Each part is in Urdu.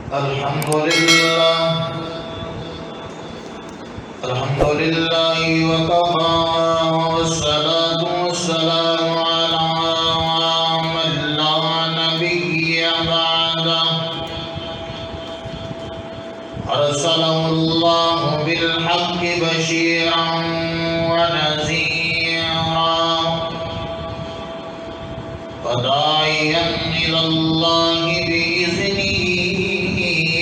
الحمد لله وكفى والصلاة والسلام على من لا نبي بعده أرسله الله بالحق بشيرا ونذيرا وداعيا إلى الله بإذنه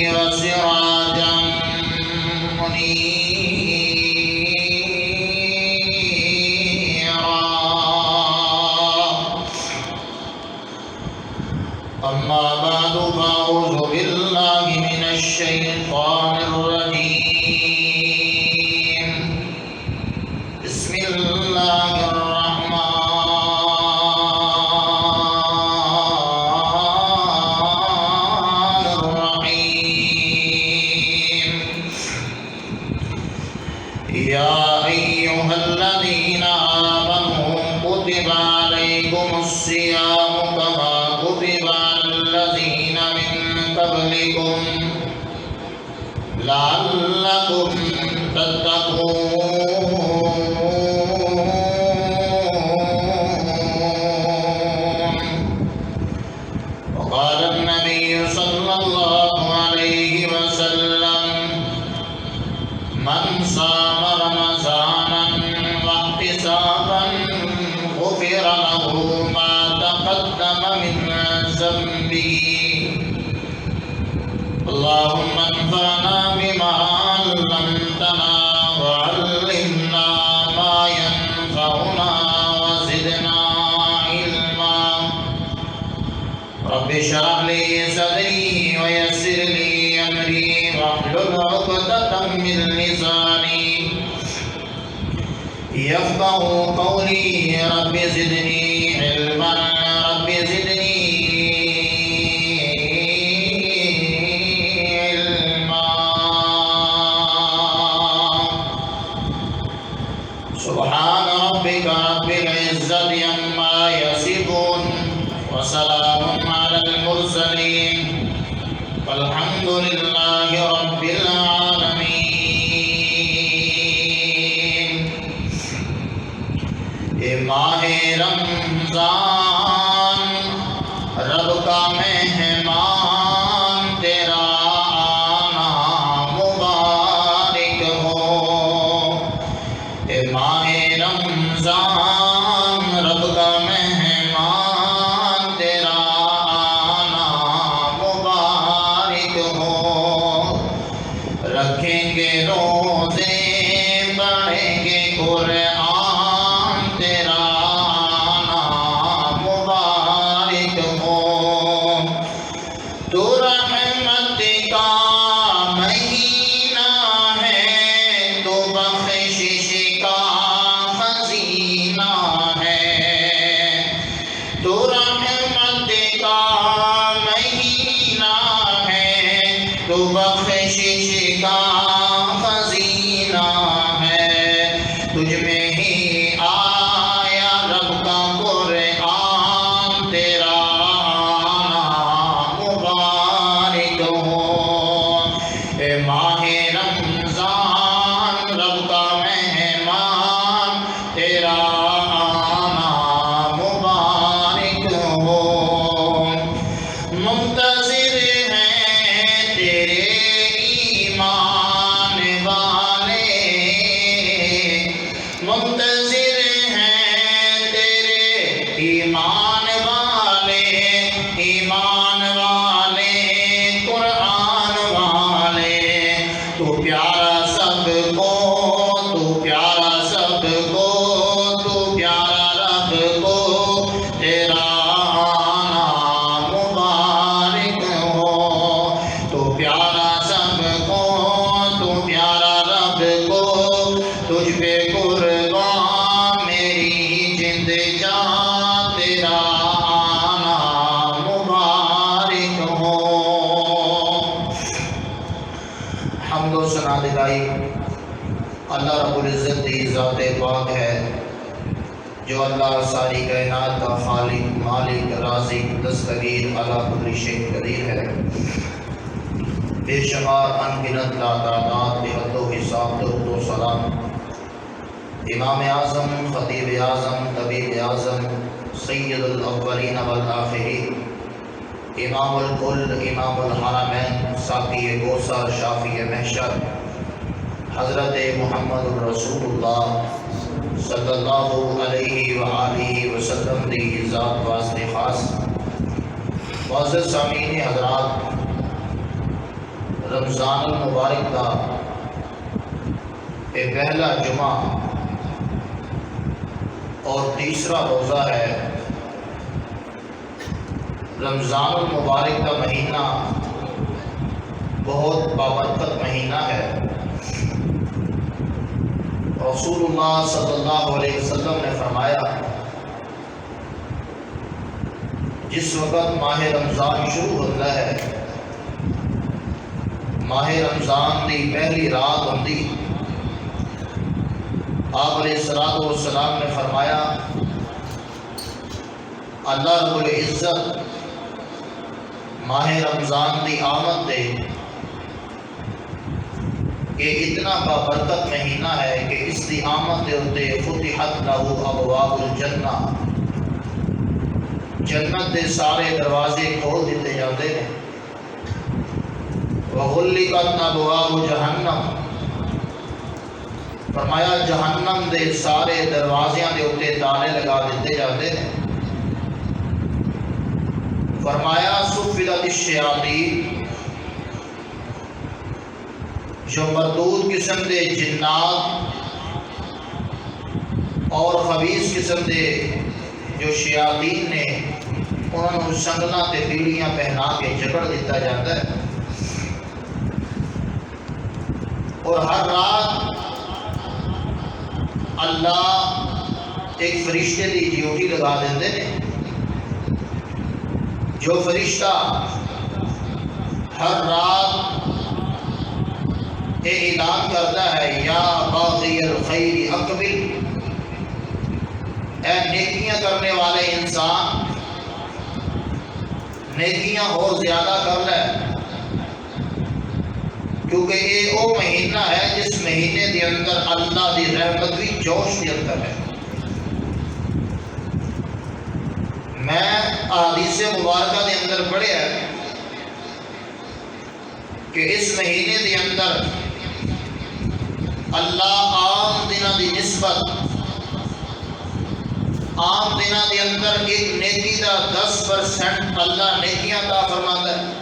وسراجا منيرا. أما بعد فأعوذ بالله من الشيطان الرجيم. بسم الله الرحمن الرحيم. يا أيها الذين آمنوا كتب عليكم الصيام كما كتب على الذين من قبلكم لعلكم تتقون. وقال النبي صلى الله عليه وسلم: من صام رمضانا واحتسابا غفر له ما تقدم من ذنبه. اللهم انفعنا بما علمتنا وعلمنا ما ينفعنا وزدنا علما. رب اشرح لي صدري ويسر لي امري واحلل عقدة من لساني يفقهوا قولي. رب زدني علما رب زدني علما. سبحان ربك رب العزة عما يصفون وسلام على المرسلين والحمد لله رب العالمين. اے ماہ رمضان رب کا مہمان تیرا آنا مبارک ہو. اے ماہ رمضان رب کا مہمان تیرا آنا مبارک ہو. رکھیں گے روزے پڑھیں گے قرآن تیرا آنا مبارک ہو. تو رحمت کا مہینہ ہے تو بخشش کا خزینہ ہے. تو رحمت کا مہینہ ہے تو بخشش کا خزینہ ہے. تجھ میں ہی آیا رب کا قرآن تیرا آنا مبارک ہو. اے ماہ رمضان رب کا مہمان تیرا آنا مبارک ہو. منتظر ہیں تیرے ایمان والے. منتظر ہیں تیرے ایمان والے. ایمان والے قرآن والے. تو پیارا سب کو تو پیارا سب کو تو پیارا رب کو تیرا آنا مبارک ہو. تو پیارا سب کو تو پیارا رب کو تجھ پہ قربان میری جند جان تیرا آنا مبارک ہو. حمد و ثنا دلائی اللہ رب العزت کی ذات پاک ہے جو اللہ ساری کائنات کا خالق، مالک، رازق، دستگیر، اعلیٰ کل شیء قدیر ہے. بے شمار انگنت لاتعداد بے حد و حساب درود و سلام امام اعظم، خطیب اعظم، طبیب اعظم، سید الاولین والآخرین، امام الکل، امام الحرمین، ساقی کوثر، شافی محشر، حضرت محمد الرسول اللہ صلی اللہ علیہ وآلہ وسلم دی ذات واسطے خاص معزز سامعین حضرات، رمضان المبارک کا یہ پہلا جمعہ اور تیسرا روزہ ہے۔ رمضان المبارک کا مہینہ بہت بابرکت مہینہ ہے۔ رسول اللہ صلی اللہ علیہ وسلم نے فرمایا جس وقت ماہ رمضان شروع ہوتا ہے، ماہ رمضان کی پہلی رات ہوتی، آپ علیہ الصلوۃ والسلام نے فرمایا اللہ رب العزت ماہ رمضان کی آمد دے کہ اتنا بابرکت مہینہ ہے کہ اس کی آمد دے ہوتے فتحت لہ ابواب الجنہ، جنت دے سارے دروازے کھول دیتے جاتے ہیں، وغلقت ابواب جہنم، فرمایا جہنم دے سارے دروازیاں دے ہوتے تالے لگا دیتے جاتے ہیں، فرمایا صفدت الشیاطین، جو مردود قسم دے جنات اور خبیث قسم دے جو شیاطین نے انہوں نے سنگلاں تے بیڑیاں پہنا کے جکڑ دیتا جاتا ہے، اور ہر رات اللہ ایک فرشتے دی ڈیوٹی لگا دیتے ہیں، جو فرشتہ ہر رات یہ اعلان کرتا ہے یا باغی الخیر اقبل، اے نیکیاں کرنے والے انسان نیکیاں اور زیادہ کر لے، کیونکہ یہ وہ مہینہ ہے جس مہینے کے اندر اللہ دی رحمت بھی جوش کے اندر ہے۔ میں احادیث مبارکہ کے اندر پڑھیا ہے کہ اس مہینے کے اندر اللہ عام دنوں کی نسبت عام دنوں کے اندر ایک نیکی کا 10% اللہ نیکیاں عطا فرماتا ہے۔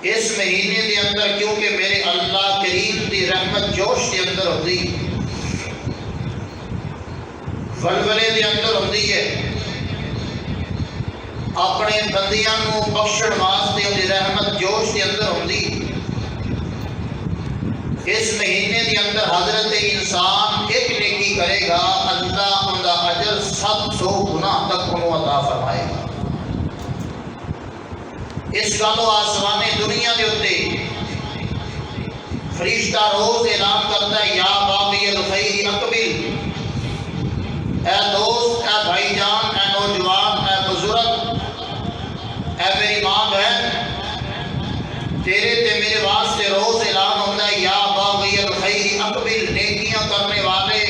اس مہینے کے اندر کیونکہ میرے اللہ کریم کی رحمت جوش کے اندر ہوتی، ولولے کے اندر ہوتی ہے، اپنے بندیاں نو بخشن واسطے اپنی رحمت جوش کے اندر ہوتی، اس مہینے کے اندر حضرت انسان ایک نیکی کرے گا اللہ ان کا اجر 700 گنا تک انہوں عطا فرمائے گا۔ اس گالو آسمان دنیا کے اتنے فرشتہ روز اعلان کرتا ہے یا باغی الخیر اقبل، اے دوست، اے بھائی جان، اے نوجوان، اے بزرگ، اے میری ماں بہن، تیرے تے میرے واسطے روز اعلان ہوتا ہے یا باغی الخیر اقبل، نیکیاں کرنے والے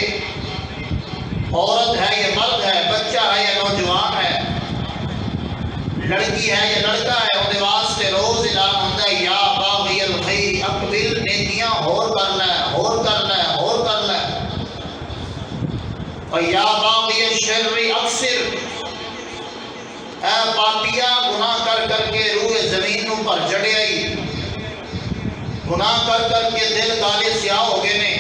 عورت ہے یا مرد ہے، بچہ ہے یا نوجوان ہے، لڑکی ہے یا لڑکا ہے، ان کے واسطے روز اعلان ہوتا ہے یا باغی الخیر اقبل، نیکیاں اور کرنا ہے، اور کرنا ہے، اور کرنا ہے، اور یا باغی الشر اکثر، اے پاپیا گناہ کر کر کے روح زمین پر چڑھے آئی، گناہ کر کر کے دل کالے سیاہ ہو گئے نے،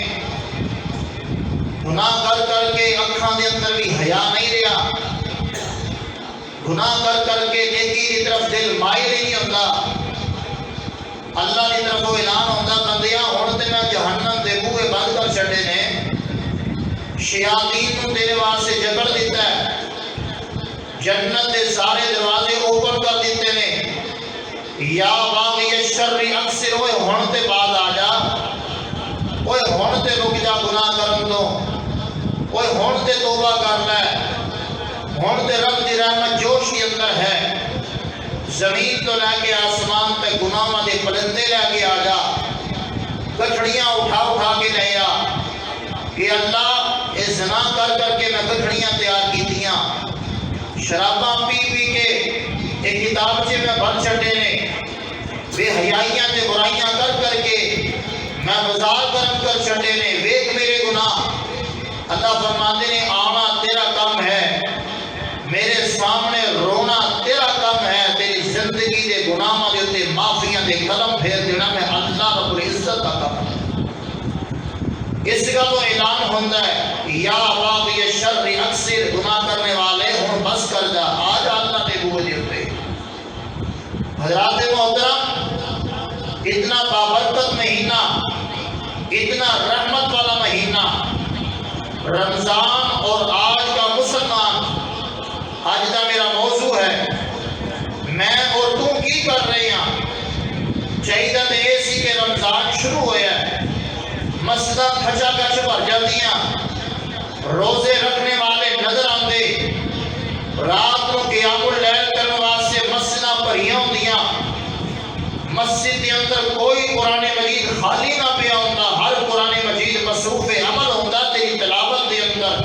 گناہ کر کر کے اکھاں دے اندر بھی حیا نہیں رہا، گناہ کر کر کے نیکی کی طرف دل مائل ہی نہیں ہوتا، اللہ کی طرف وہ اعلان ہوتا بندیاں ہن تے میں جہنم دے بوئے بند کر چھڈے نے، شیاطین نو تیرے واسطے جکڑ دیتا ہے، جنت دے سارے دروازے اوپن کر دیتے نے، یا باغی الشر اکثر، اوے ہن تے بعد آ جا، اوے ہن تے رک جا گناہ کرن تو، اوے ہن تے توبہ کر لے، ہن تے رب دی رحمت جوش کے اندر ہے، زمین تو لے کے آسمان تک گناہاں دے پلندے لے کے آ جا، گٹھڑیاں اٹھا اٹھا کے لے آ کہ اللہ اے زنا کر کر کے میں گٹھڑیاں تیار کیتیاں، شراباں پی پی کے ایک کتاب سے میں بھر چھٹے نے، بے حیائیاں تے برائیاں کر کر کے میں بازار گرم کر چھٹے نے، ویکھ میرے گناہ۔ اللہ فرماتے نے آنا تیرا کم ہے، میرے سامنے رونا تیرا کم ہے، تیری زندگی دے گناہاں دے تے معافیاں دے قدم پھیر دینا میں اللہ رب العزت کا کم ہے۔ اس کا تو اعلان ہوتا ہے یا باغی الشر اکثر، گناہ کرنے والے ہوں بس کر جا، آج اللہ دے بوئے دے ہوتے۔ حضرات محترم، اتنا بابرکت مہینہ، اتنا رحمت والا مہینہ رمضان، اور آج کا مسلمان، آج کا میرا موضوع ہے میں اور تم کی کر رہے ہیں۔ چاہیے تو یہ سی کہ رمضان شروع ہویا ہے، مسجداں کھچا کچھ بھر جاندیاں، روزے رکھنے والے نظر آندے، رات کو قیام اللیل کرنے واسطے مسجداں بھریاں ہوندیاں، مسجد کے اندر کوئی قرآن مجید خالی نہ پیا ہوندا، ہر قرآن مجید مصروف عمل ہوندا تیری تلاوت دے اندر،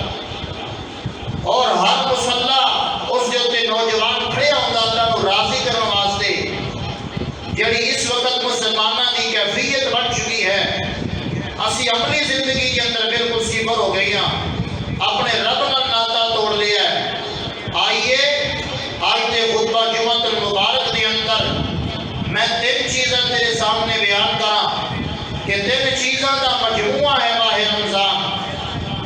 اور ہر مصلی اس دے تے نوجوان کھڑے ہوندا اللہ کو راضی کرنے واسطے۔ جڑی اس وقت مسلمانوں کی کیفیت بن چکی ہے، اسی اپنی زندگی کے اندر بالکل صفر ہو گئی ہیں، اپنے رب نال ناتا توڑ لیا ہے۔ آئیے آج دے خطبہ جمعۃ المبارک دے اندر میں تین چیزاں تیرے سامنے بیان کراں کہ تین چیزاں دا مجموعہ ہے ماہ رمضان،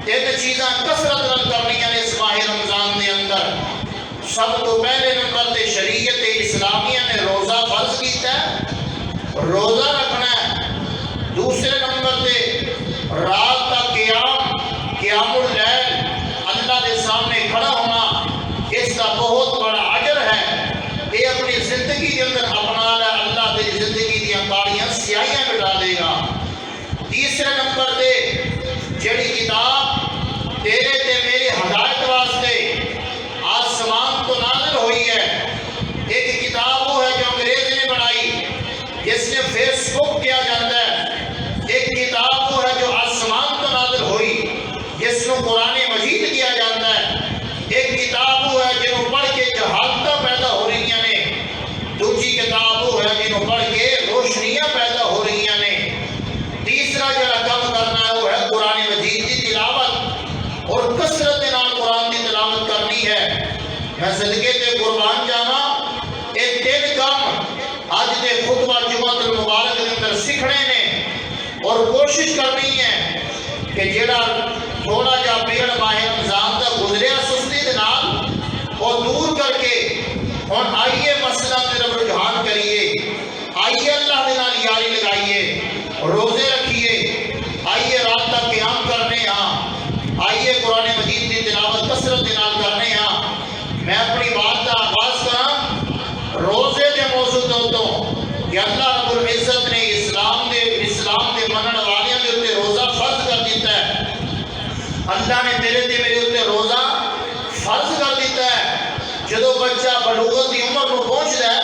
تین چیزاں کثرت نال کرنیاں نے اس ماہ رمضان دے اندر۔ سب تو پہلے نمبر تے شریعت اسلامیہ نے روزہ فرض کیتا ہے، روزہ رکھنا ہے۔ دوسرے نمبر تے رات کا قیام اللیل، اللہ دے سامنے کھڑا ہونا، اس کا بہت بڑا اجر ہے۔ یہ اپنی زندگی کے اندر اپنا لے، اللہ تیری زندگی دیا کالیاں سیاہیاں مٹا دے گا۔ تیسرے نمبر تے جڑی کتاب تیرے تے میری ہدایت واسطے آسمان تو نازل ہوئی ہے، ایک کتاب وہ ہے جو انگریز نے بنائی، جس نے فیس بک کیا جاتا ہے، ایک کتاب وہ ہے جو آسمان تو نازل ہوئی جس کو قرآن مجید کیا جاتا ہے، ایک کتاب وہ ہے جنہوں پڑھ کے جہالتاں پیدا ہو رہی ہیں، دوسری کتاب وہ ہے جنہوں پڑھ کے روشنیاں پیدا ہو رہی ہیں۔ تیسرا جڑا کام کرنا ہے وہ ہے قرآن مجید کی تلاوت، اور کثرت نال قرآن کی تلاوت کرنی ہے۔ میں صدقے تے قربان جاواں، یہ تین کام اج دے خطبہ جمعۃ المبارک کے اندر سیکھنے نے، اور کوشش کرنی ہے کہ جڑا تھوڑا جا پیڑ ماہ رمضان کا گزریا سستی دے نال وہ دور کر کے ہن آئیے مسجداں طرف رجحان کریے، آئیے اللہ دے نال یاری لگائیے، روزے رکھیے، آئیے رات کا قیام کرنے ہاں، آئیے قرآن مجید کی تلاوت کثرت دے نال کرنے ہاں۔ میں اپنی بات کا آغاز کراں روزے دے موضوع تو کہ اللہ رب العزت نے اسلام دے منن والیاں دے اوتے روزہ فرض کر دیتا ہے۔ اللہ نے تیرے تے میرے اوتے روزہ فرض کر دیتا ہے۔ جدو بچہ بلوغت دی عمر نو پہنچدا ہے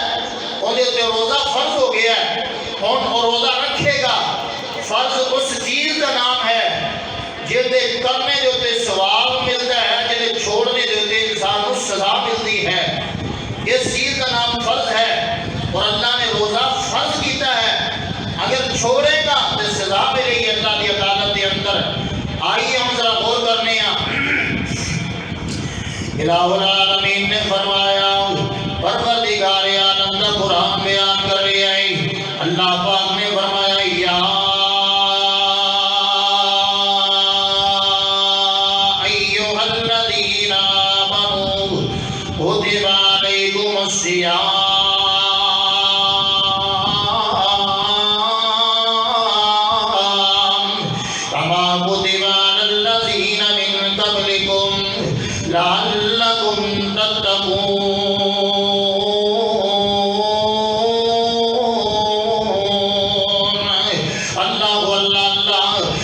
اودے اوتے روزہ فرض ہو گیا ہے، ہن وہ روزہ رکھے گا۔ فرض اس چیز کا نام ہے جہدے کرنے دے اوتے ثواب ملتا ہے، جہدے چھوڑنے دے اوتے انسان کو سزا ملتی ہے، اس چیز کا نام فرض ہے، اور اللہ نے روزہ فرض کیتا ہے۔ اگر چھوڑے گا تو سزا ملے گی اللہ کی عدالت کے اندر۔ آئیے ہم ذرا غور کرنے ہیں۔ الہ العالمین نے فرمایا، پروردگار عالم کا قرآن بیان کر رہا ہے، اللہ پاک نے فرمایا یا ایھا الذین آمنوا کتب علیکم الصیام لعلکم تتقون۔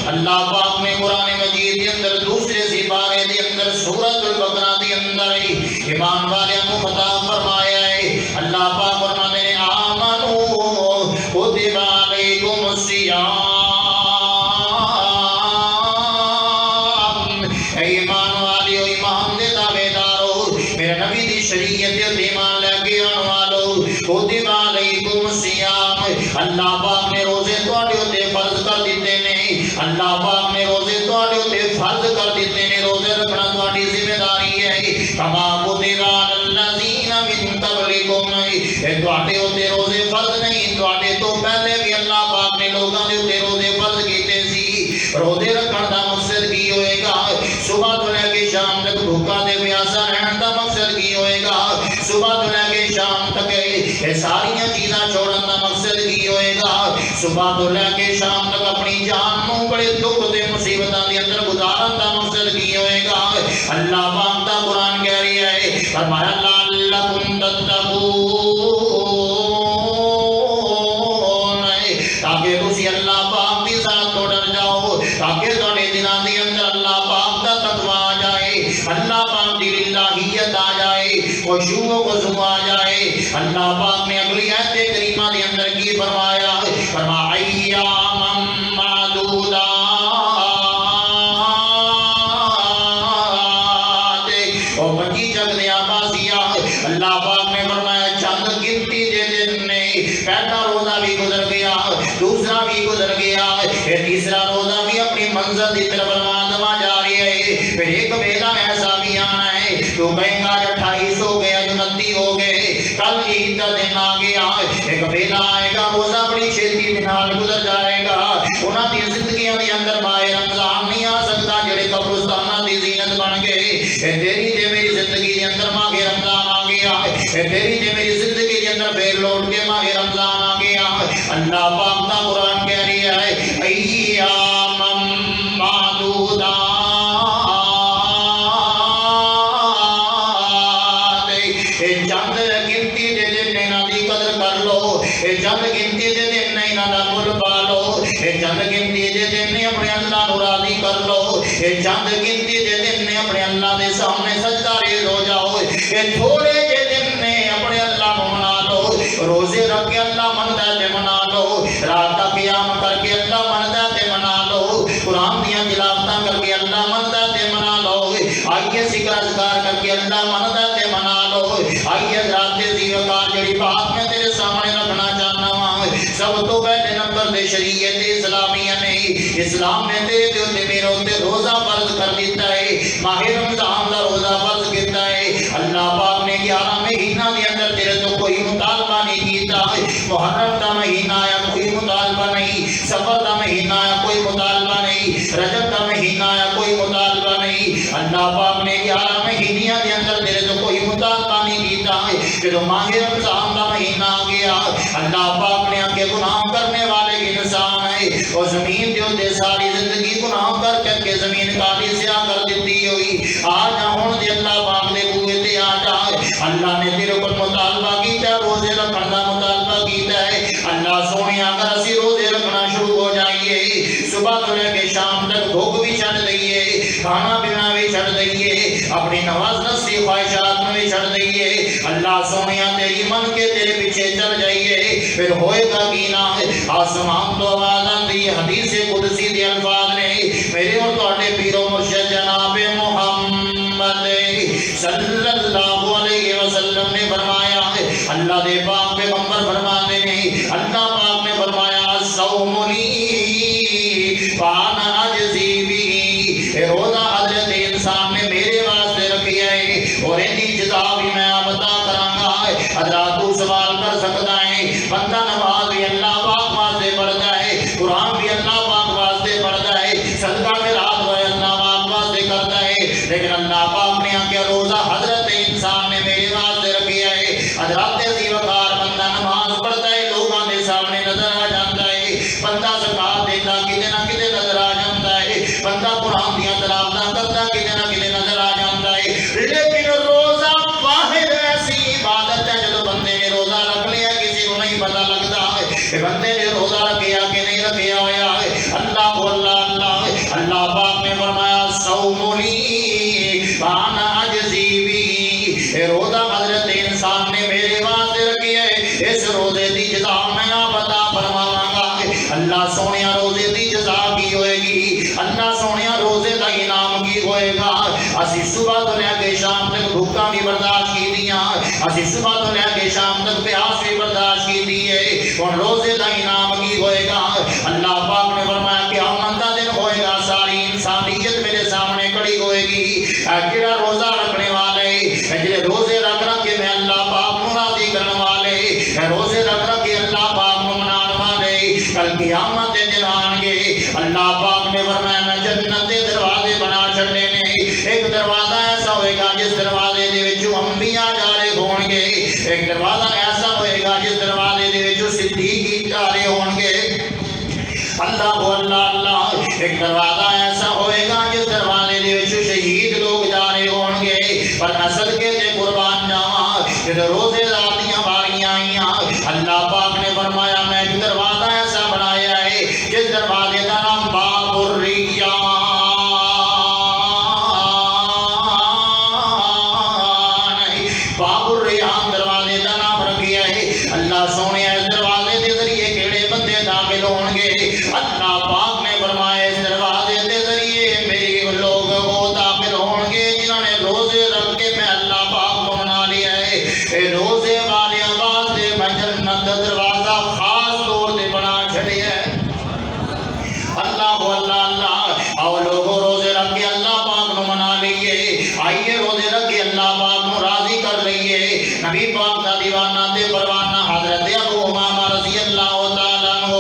اللہ پاک نے قرآن مجید کے اندر دوسرے سپارے کے اندر سورۃ البقرہ کے اندر ایمان والوں کو خطاب فرمایا ہے۔ اللہ پاک کتب علیکم الصیام اللہ پاک نے روزے تواڈے اُتے فرض کر دیتے نے اللہ پاک نے روزے تواڈے اُتے فرض کر دیتے نے روزے رکھنا تواڈی ذمہ داری ہے کما کتب علی الذین من قبلکم تواڈے اُتے روزے فرض نہیں تواڈے تو پہلے بھی اللہ پاک نے لوگاں دے اُتے روزے فرض کیتے سی روزے رکھن دا مقصد کی ہوئے گا صبح تو لے کے شام تک بھوکا تے پیاسا رہن دا مقصد کی ہوئے گا صبح تو لے کے شام تک یہ ساری چیزاں چھوڑن دا مقصد کی ہوئے گا صبح تو لے کے شام تک اپنی جان نو بڑے دکھ تے مصیبتاں دے اندر گزارن دا مقصد کی ہوئے گا اللہ پاک دا قرآن کہہ رہا ہے فرمایا لعلکم تتقون تاکہ تسی اللہ پاک دی ذات تو ڈر جاؤ تاکہ تواڈے دلاں دے اندر اللہ پاک دا تقوی آ جائے اللہ پاک دی الہیت آ جائے خشوع و خضوع آ جائے اللہ پاک نے اگلی آیت کریمہ دے اندر کی فرمایا فرمایا ایام معدودات او بچی چک دیا باسیا اللہ پاک نے فرمایا چند گنتی دے دن نے پہلا روزہ بھی گزر گیا دوسرا بھی گزر گیا تیسرا روزہ بھی اپنی منزل کی طرف رواں جا رہی ہے پھر ایک ویلا ایسا بھی آنا ہے تو کہیں گا 28 ہو گیا 29 ہو گئے کل عید کا دن آ گیا ایک ویلا آئے گا روزہ بڑی چھیتی دن گزر جائے گا انہاں دی زندگیاں دے اندر ماہ رمضان نہیں آ سکتا جڑے قبرستاناں دی زینت بن گئے تیری تے میری زندگی دے اندر ماہ رمضان آ گیا تیری تے میری زندگی دے اندر پھر لوٹ کے ماہ رمضان آ گیا اللہ پاک دا قرآن کہہ رہا ہے ایام معدودات چند گنتی دے دن انہاں دی قدر کر لو چند گنتی دے دن انہاں دا مل پا لو چند گنتی دے دن اپنے اللہ نو راضی کر لو چند گنتی دے دن اپنے اللہ دے سامنے سجدہ ریز ہو جاؤ تھوڑے جے دن اپنے اللہ نو منا لو روزے رکھ کے اللہ مندا تے منا لو رات کا قیام کر کے اللہ مندا تے منا لو قرآن دیاں تلاوتاں کر کے اللہ مندا تے منا لو آئیے ذکر اذکار کر کے اللہ مندا تے منا لو آئیے رات دے ذکر جڑی بات میں تیرے سامنے رکھنا چاہنا وا سب تو پہلے نمبر تے شریعت اسلامیہ نے اسلام نے تیرے تے میرے تے روزہ فرض کر دیتا ہے ماہ رمضان دا روزہ فرض کیتا ہے اللہ پاک نے 11 مہینہ دے اندر تیرے تو کوئی مطالبہ نہیں کیتا محرم دا مہینہ آیا کوئی مطالبہ نہیں صفر دا مہینہ آیا کوئی مطالبہ نہیں رجب دا مہینہ آیا کوئی مطالبہ نہیں اللہ پاک نے 11 مہینیاں دے اندر تیرے تو کوئی مطالبہ نہیں کیتا جب ماہ رمضان دا مہینہ آ گیا اللہ پاک نے آگے گناہ کرنے والے انسان ہے اور زمین جو دے ساری زندگی گناہ کر کے زمین کالی سیاہ کر دیتی ہوئی آج ہون دے اللہ پاک دے بوئے تے آ جا اللہ نے تیرے کو مطالبہ کیتا روزے رکھنے کا مطالبہ کیتا ہے اللہ سونے اگر اسی روزے رکھنا شروع ہو جائیے صبح تو لے کے شام تک بھوک بھی چھڑ دئیے کھانا پینا بھی چھڑ دئیے اپنی نواز نفسی خواہشات میں بھی چھڑ دئیے اللہ سونے تیری من کے تیرے پیچھے چل جائیے پھر ہوئے گا کینا آسمان تو آواز آندی حدیث قدسی دی الفاظ نے میرے اور تواڈے پیر و مرشد جناب محمد صلی اللہ علیہ وسلم نے فرمایا اللہ دے پاک پیغمبر فرماتے ہیں اللہ پاک نے فرمایا الصوم لی وانا اجزی بہ روزہ حضرت انسان نے میرے واسطے رکھیا ہے اور ان دی جزا بھی میں عطا کراں گا حضرات تو سوال کر سکتا ہے بندہ نماز بھی اللہ پاک واسطے پڑھتا ہے قرآن بھی اللہ پاک واسطے پڑھتا ہے صدقہ خیرات بھی اللہ پاک واسطے کرتا ہے لیکن اللہ پاک نے آ کے روزہ حضرت انسان نے میرے واسطے رکھیا ہے حضرات عزیز وقار بندہ نماز پڑھتا ہے لوگوں کے سامنے نظر آ جاتا ہے بندہ زکات دیتا کتے نہ کتے نظر آ جاتا ہے بندہ قرآن دیا تلاوتاں کرتا کتے نہ کتے نظر آ جاتا ہے لیکن روزہ واحد ایسی عبادت ہے جب بندے نے روزہ رکھ لیا کسی کو نہیں پتہ لگتا کہ بندے نے روزہ رکھیا کہ نہیں رکھیا ہوا ہے اللہ کو اللہ پاک نے فرمایا صوم لی وانا اجزی بہ روزہ حضرت انسان نے میرے واسطے رکھیا ہے اس روزے دی جزا میں عطا فرماواں گا اللہ سونیا روزے دی جزا کی ہوئے گی اللہ سونیا روزے دا انعام کی ہوئے گا اسی صبح تو لے کے شام تک بھوکاں بھی برداشت کی دیاں اسی صبح تو لے کے شام تک پیاس بھی ہن روزے دا انعام کی ہوئے گا؟ اللہ پاک نے فرمایا قیامت دا دن ہوئے گا، ساری انسانیت میرے سامنے کھڑی ہوئے گی۔ جڑا روزہ رکھنے والے، جڑے روزے رکھ رکھ کے میں اللہ پاک نو راضی کرنے والے، روزے رکھ رکھ کے اللہ پاک نو منان والے، کل قیامت دے دن آن گے۔ اللہ پاک نے فرمایا میں جنت دے دروازے بنا چھڈے نے۔ ایک دروازہ ایسا ہوئے گا جس دروازے دے وچوں انبیاء جا رہے ہون گے، ایک دروازہ ایسا ہوئے گا جس دروازے دے وچوں صدیق جا رہے ہون گے۔ اللہ اللہ اللہ، ایک دروازہ ایسا ہوئے گا جس دروازے دے وچوں شہید لوگ جا رہے ہون گے۔ پر میں صدقے تے قربان جاواں، جدوں روزے دار دیاں باریاں آئیاں، اللہ پاک نے فرمایا میں ایک دروازہ ایسا بنایا ہے جس دروازے دا نام باب الریان، باب الریان دروازے دا نام رکھیا ہے۔ اللہ سونے اس دروازے دے ذریعے کیڑے بندے داخل ہون گے؟ اللہ پاک نے فرمایا اس دروازے دے ذریعے میرے لوگ وہ داخل ہون گے جنہوں نے روزے رکھ کے میں اللہ پاک کو منا لیا ہے۔ اے روزے والے واسطے میں جنت دا دروازہ خاص طور تے بنا چھڑیا ہے۔ اللہ اللہ اللہ، آؤ لوگوں روزے رکھ کے اللہ پاک کو منا لیے، آئیے روزے رکھ کے اللہ پاک کو راضی کر لیے۔ نبی پاک دا دیوانہ تے پروانہ حضرت ابو امامہ رضی اللہ تعالیٰ عنہ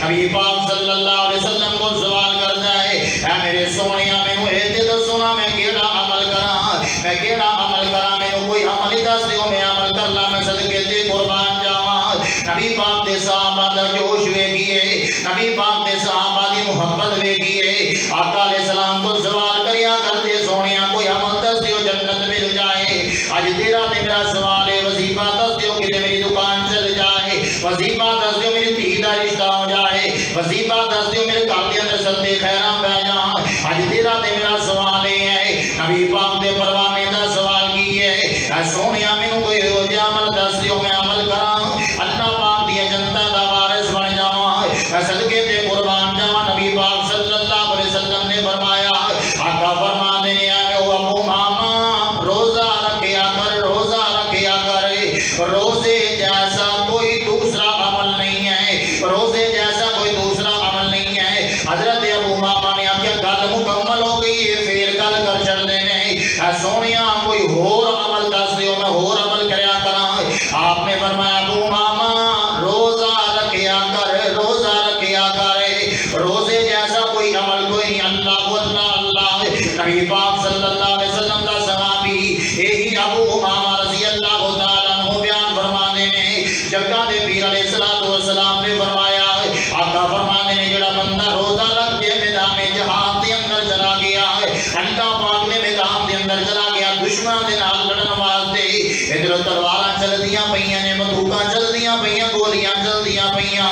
نبی پاک صلی اللہ علیہ وسلم کو سوال کرتا ہے، اے میرے سونیا مینوں اے تے دسو نا میں کیڑا عمل کراں، میں کیڑا عمل کراں، مینوں کوئی عمل ہی دس دیو میں عمل کر لاں، میں صدقے تے قربان جاواں۔ نبی پاک دے صحابہ دا جوش ویکھیے، نبی پاک دے صحابہ دی محبت ویکھیے، آقا علیہ السلام کو سوال کریا کرتے سونیا کوئی عمل دس دیو جنت مل جائے۔ آج تیرا تے میرا سوال ہے، وظیفہ دس دیو کہ میری دکان چل جائے، وظیفہ دس دیو میری دھی دا رشتہ ہو جائے، وظیفہ دس دیو میرے گھر دے اندر صدقے خیراں پہ جان۔ آج تیرا تے میرا سوال ہے، نبی پاک دے پروانے دا سوال کی ہے، اے سونیا مینوں کوئی ہو جا عمل دس دیو میں عمل کراں، اللہ پاک دی جنت دا وارث بن جاواں، میں صدقے تے قربان جاواں۔ نبی پاک صلی اللہ علیہ وسلم نے فرمایا، آقا فرماتے ہیں اے ابو امامہ روزہ رکھیا کر، روزہ رکھیا کر، روزے جیسا کوئی دوسرا عمل نہیں ہے، روزے جیسا کوئی دوسرا عمل نہیں ہے۔ حضرت ابو امامہ نے آخیا گل مکمل ہو گئی ہے، پھر گل کر چڑھتے ہیں، اے سونیا کوئی ہور عمل دس دیو میں ہور عمل کریا کراں۔ آپ نے فرمایا ابو امامہ روزہ رکھیا کر، روزہ رکھیا کر، روزے جیسا کوئی عمل کوئی نہیں۔ اللہ اللہ اللہ، نبی پاک صلی اللہ علیہ وسلم کا صحابی یہی ابو امامہ رضی اللہ تعالیٰ عنہ بیان فرمانے نے، جگہ دے پیر علیہ السلام نے فرمایا، آقا فرمانے نے جڑا بندہ روزہ رکھ کے میدان جہاد دے اندر چلا گیا، اللہ پاک نے میدان دے اندر چلا گیا دشمن دے نال لڑن واسطے، ادھر تلواراں چلدیاں پیاں نے، بندوقاں چلدیاں پیاں، گولیاں چلدیاں پیاں،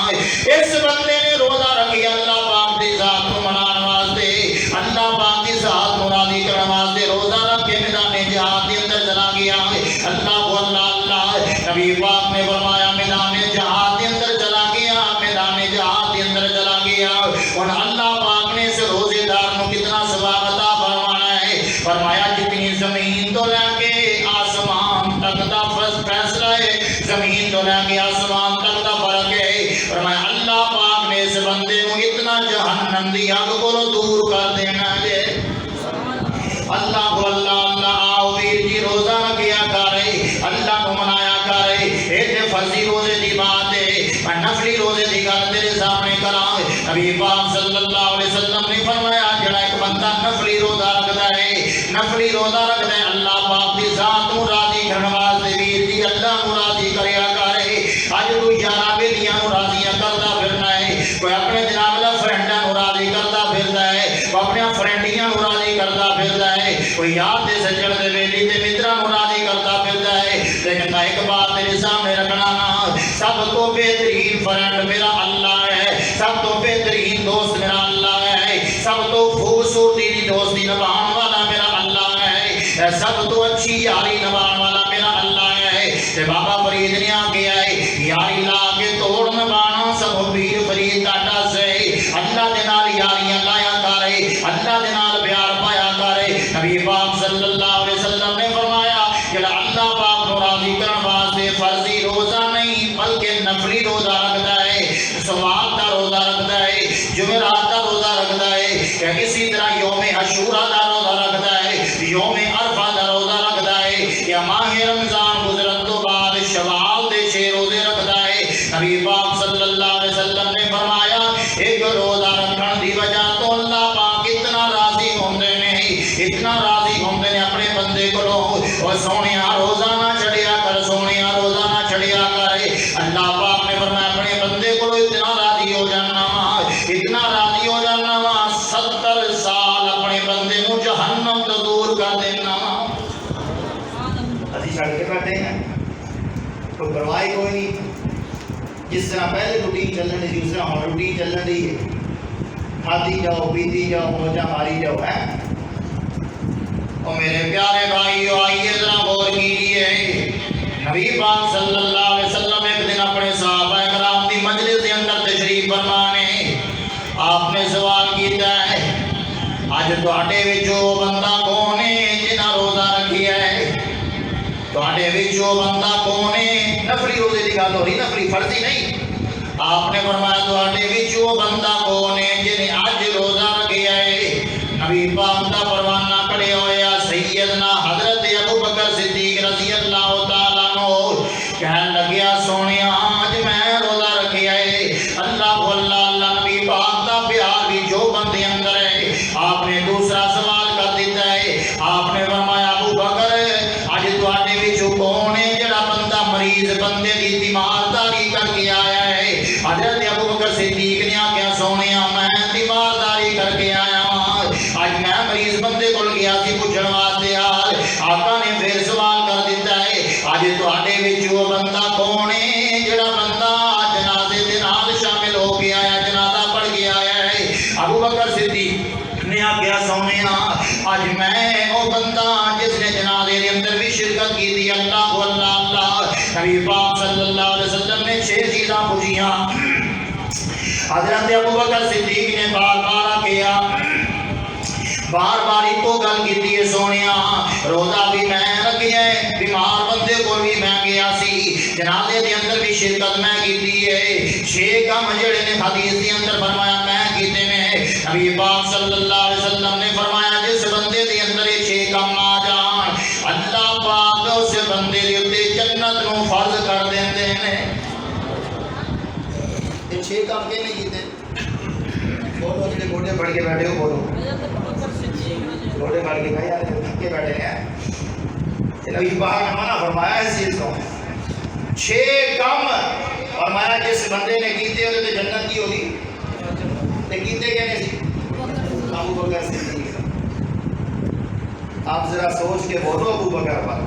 اس بندے نے روزہ رکھیا اللہ پاک دی ذات نو منان واسطے، اللہ پاک دی ذات نو راضی کرن واسطے روزہ رکھ کے میدان جہاد دے اندر چلا گیا۔ اللہ اللہ اللہ، نبی پاک نے فرمایا میدان جہاد دے اندر چلا گیا، میدان جہاد دے اندر چلا گیا، اور اللہ پاک نے اس روزے دار نو کتنا ثواب عطا فرمانا ہے۔ فرمایا جتنی زمین تو لے کے آسمان تک دا فیصلہ ہے، زمین تو لے کے آسمان تک دا فرق ہے۔ فرمایا اللہ پاک نے اس بندے نو اتنا جہنم دی اگ کو دور کر دینا ہے۔ اللہ اللہ اللہ، آؤ ویر جی روزہ رکھیا کرے، اللہ کو منایا کرے، یہ فرضی روزے دی بات ہے، میں نفلی روزے دی گل تیرے سامنے کراں۔ نبی پاک صلی اللہ علیہ وسلم نے فرمایا جڑا ایک بندہ نفلی روزہ رکھتا ہے، نفلی روزہ رکھتا ہے اللہ پاک دی ذات نو راضی کرن واسطے ویر جی اللہ نو راضی کریا کرے۔ اج تو یاراں بیلیاں نو راضی کردا پھرنا ہے، کوئی اپنے جناب دا فرینڈاں نو راضی کردا پھردا ہے، کوئی اپنے فرینڈیاں نو راضی کردا پھردا ہے، کوئی یار دے سجن دے بیلی تے متراں نو راضی کردا پھردا ہے۔ لیکن میں ایک بات تیرے سامنے رکھنا نا، سب تو بہترین فرینڈ میرا اللہ ہے، سب تو بہترین دوست میرا اللہ ہے، سب تو خوبصورتی دی دوستی نبھان والا میرا اللہ ہے، سب تو اچھی یاری نبھان والا میرا اللہ ہے۔ تے بابا فرید نے آگے آئے یاری لا کے توڑ نبھانا سب پیر فرید ڈاٹا سے اللہ دے نال یاریاں لایا کرے، اللہ دے نال پیار پایا کرے۔ نبی پاک صلی اللہ علیہ وسلم نے فرمایا جڑا اللہ پاک نو راضی کرن واسطے فرضی روزہ نہیں بلکہ نفلی روزہ رکھتا سوال کا روزہ رکھتا ہے، جمعرات کا روزہ رکھتا ہے، یا اسی طرح یوم عاشورہ کا روزہ رکھتا ہے، یوم عرفہ کا روزہ رکھتا ہے، یا ماہ رمضان گزرن تو بعد شوال دے 6 روزے رکھتا ہے۔ نبی پاک صلی اللہ علیہ وسلم نے فرمایا ایک روزہ رکھن دی وجہ تو اللہ پاک اتنا راضی ہوندے نے، اتنا راضی ہوندے نے اپنے بندے کو، اور سونیا روزہ نہ چھڑیا کر، سونیا روزہ نہ چھڑیا کر۔ اللہ پاک نے فرمایا اپنے بندے کو اتنا راضی ہو جانا وا، اتنا راضی ہو جانا وا 70 سال اپنے بندے نو جہنم تو دور کر دینا وا۔ اسی چھڑ کے بیٹھے ہیں، کوئی پرواہ کوئی نہیں۔ جس طرح پہلے روٹین چلن دی اس طرح ہوں روٹین چلن دی ہے، کھاتی جاؤ پیتی جاؤ موجہ ماری جاؤ ہے۔ اور میرے پیارے بھائیو آئیے ذرا غور کیجیے، نبی پاک صلی اللہ علیہ وسلم ایک دن اپنے صحابہ کرام دی مجلس کے اندر تشریف فرمانے، آپ نے سوال کیتا ہے اج تواڈے وچوں بندہ کون ہے جنہاں روزہ رکھیا ہے؟ تواڈے وچوں بندہ کون ہے؟ نفلی روزے دی گل ہو رہی، نفلی فرضی نہیں۔ آپ نے فرمایا تواڈے وچوں بندہ کون ہے جنہیں اج روزہ رکھیا ہے؟ نبی پاک دا پروانہ کھڑے ہویا سیدنا حضرت ابو بکر صدیق رضی اللہ تعالیٰ عنہ کہنے لگیا سونیا اج میں روزہ رکھیا ہے۔ اللہ اللہ اللہ، نبی پاک دا پیار بھی جو بندے اندر ہے۔ آپ نے دوسرا سوال کر دیتا ہے، آپ نے فرمایا ابو بکر اج تواڈے وچوں کون ہے جڑا بندہ مریض بندے دی تیمارداری کر کے آیا ہے؟ حضرت ابو بکر صدیق نے آخیا سونیا میں تیمارداری کر کے آیا ہوں، اج میں مریض بندے کو گیا سی پوچھن واسطے حال۔ آقا نے پھر سوال کر دیتا ہے اج تواڈے وچوں بندہ کون ہے جڑا بندہ جنازے دے نال شامل ہو کے آیا، جنازہ پڑھ کے آیا ہے؟ ابو بکر صدیق نے آخیا سونیا اج میں او بندہ جس نے جنازے دے اندر بھی شرکت کی تھی۔ اللہ اللہ اللہ، نبی پاک صلی اللہ علیہ وسلم نے 6 چیزاں پوچھیاں۔ حضرت ابو بکر صدیق نے بار بار کیا، بار بار ایک گل کی ہے سونیا روزہ بھی میں رکھیا ہے، بیمار بندے کو بھی میں گیا سی، جنازے دے اندر بھی شرکت میں کی ہے۔ 6 کام جڑے نے حدیث دے اندر فرمایا میں کیتے نے۔ نبی پاک صلی اللہ علیہ وسلم نے فرمایا جس بندے دے اندر یہ 6 کام آ جان اللہ پاک اس بندے دے اوتے جنت نو فرض کر دیندے نے۔ یہ 6 کام کینے کیتے؟ بولو جڑے گوڑے پڑھ کے بیٹھے ہو بولو، گوڑے پڑھ کے بھائی یار تھکے بیٹھے ہیں۔ نبی پاک نے منع فرمایا اس چیز کو، 6 کام فرمایا جس بندے نے کیتے ہوتے تو جنت کی ہوگی، تے کیتے کہنے سی ابو بکر صدیق۔ آپ ذرا سوچ کے بولو ابو بکر پر۔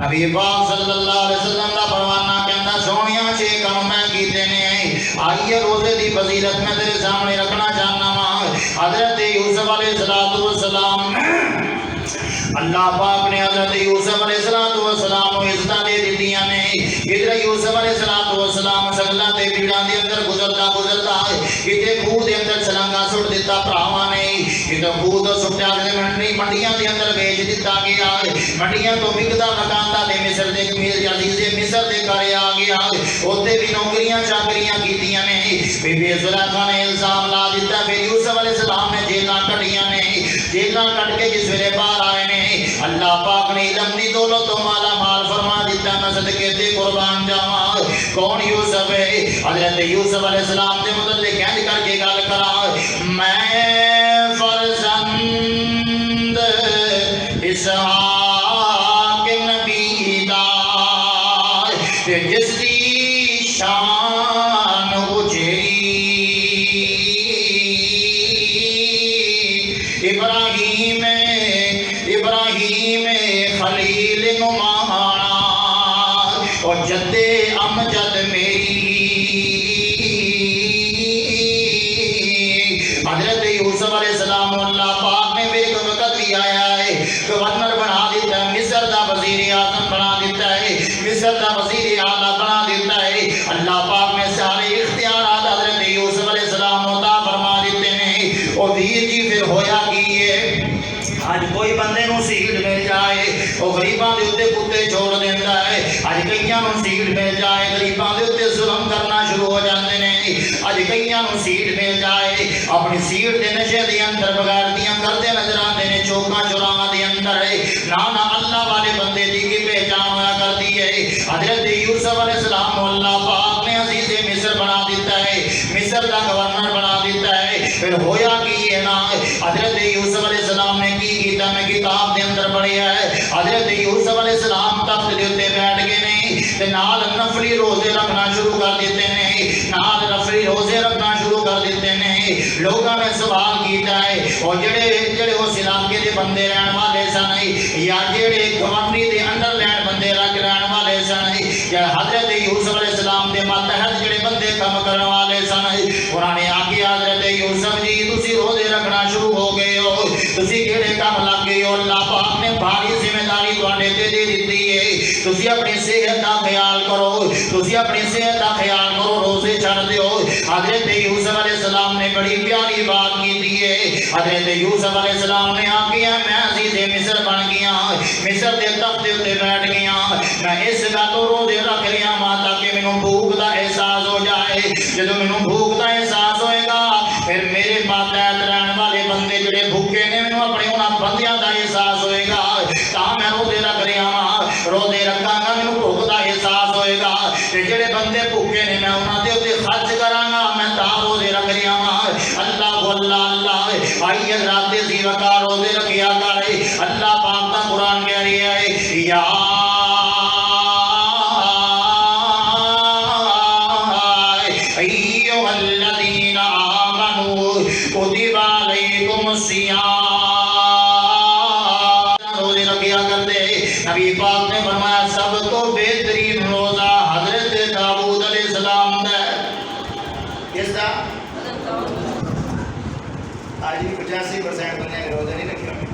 نبی پاک صلی اللہ علیہ وسلم کا پروانہ کہندا سونیا 6 کام میں کیتے نے۔ آئیے روزے دی فضیلت میں تیرے سامنے رکھنا چاہنا وا۔ حضرت یوسف علیہ السلام، اللہ پاک نے حضرت یوسف علیہ السلام کو عزت دے دیتیاں نے۔ ادھر یوسف علیہ السلام سگلا تے پیڑاں دے اندر گزرتا کتے خوہ دے اندر چھلانگا سٹ دیتا بھراواں نے، ادھر خوہ تو سٹیا تے منڈیاں دے اندر بیچ دیتا گیا، منڈیاں تو بکدا مکاندا تے مصر دے عزیز مصر دے گھر آ گیا، اوتے بھی نوکریاں چاکریاں کیتیاں نے۔ بی بی زلیخا نے الزام لا دیتا، پھر یوسف علیہ السلام نے جیلاں کٹیاں نے، جیلاں کٹ کے جس ویلے باہر آئے نے اللہ پاک نے علم دی دولت تو مالا مال فرما دیتا، میں صدقے تے قربان جاواں۔ کون یوسف ہے؟ حضرت یوسف علیہ السلام دے متعلق کہہ کر کے گل کرا، میں فرزند اسحاق نبی دا جس دی شان اچھری ابراہیم خلیل نمانا اور جد امجد میری۔ حضرت یوسف علیہ السلام اللہ پاک نے میرے کو وقت بھی آیا ہے، گورنر بنا دیتا ہے، مصر دا وزیر اعظم بنا دیتا ہے، مصر دا وزیر اعلیٰ بنا دیتا ہے۔ اللہ پاک نے سارے اختیارات حضرت یوسف علیہ السلام عطا فرما دیتے ہیں۔ اور ویر جی پھر ہویا کی ہے، آج کوئی بندے نو سیٹ مل جائے وہ غریباں دے اوتے کتے چھوڑ دیندا ہے۔ آج کئیاں نوں سیٹ مل جائے غریباں دے اوتے ظلم کرنا شروع ہو جاندے نے اج کئیاں نوں سیٹ مل جائے اپنی سیٹ دے نشے دے اندر بغیر دیاں کردے نظر آندے نے چوکاں چوراہاں دے اندر نا اللہ والے بندے دی کی پہچان ہویا کرتی ہے حضرت یوسف علیہ السلام کو اللہ پاک نے عزیز مصر بنا دیتا ہے مصر دا گورنر بنا دیتا ہے پھر ہویا کی ہے نا حضرت یوسف علیہ السلام نے کی کیتا میں کتاب دے اندر پڑھیا ہے حضرت یوسف علیہ السلام تخت دے اوتے بیٹھ کے نے تے نال نفلی روزے رکھنا شروع کر دیتے نے نال نفلی روزے رکھنا شروع کر دیتے نے لوگوں نے سوال کیتا ہے اور جڑے اس علاقے دے بندے رہن والے سن یا جڑے گورنری دے انڈر لینڈ بندے رہن والے سن یا حضرت یوسف علیہ السلام دے ماتحت جڑے بندے کام کرنے والے سن انہاں نے آکے حضرت یوسف جی تسی روزے رکھنا شروع ہو گئے ہو تسی کیڑے کام لگ گئے ہو اللہ پاک نے بھاری ذمہ داری تواڈے تے دے دتی ہے تسی اپنی صحت دا خیال کرو تسی اپنی صحت دا خیال کرو روزے چھڑ دیو حضرت یوسف علیہ السلام نے بڑی پیاری بات کی ہے حضرت یوسف علیہ السلام نے آکیا میں عزیز مصر بن گیا مصر دے تخت تے اوتے بیٹھ گیا میں اس گالوں روزے رکھ لیا ماں تاکہ مینوں بھوک دا احساس ہو جائے جدوں مینوں بھوک دا احساس ہوئے گا پھر میرے ماتحت رہن والے بندے جڑے بھوکے نے مینوں اپنے انہاں بندیاں دا احساس ہوئے گا تاں میں روزے رکھ رہا ہاں روزے رکھاں گا مینوں بھوک دا احساس ہوئے گا تے جڑے بندے بھوکے نے میں انہاں دے اوتے خرچ کراں گا میں تاں روزے رکھ رہا ہاں اللہ اللہ اللہ آئی حضرات ذی وقار روزے رکھیا کرے اللہ پاک دا قرآن کہہ رہا ہے یا ایھا الذین آمنوا کتب علیکم الصیام روزے رکھیا کرتے نبی پاک نے فرمایا سب تو بہترین روزہ حضرت داؤد علیہ السلام دا کس دا آج بھی 85% بندے نے روزے نہیں رکھے ہوئے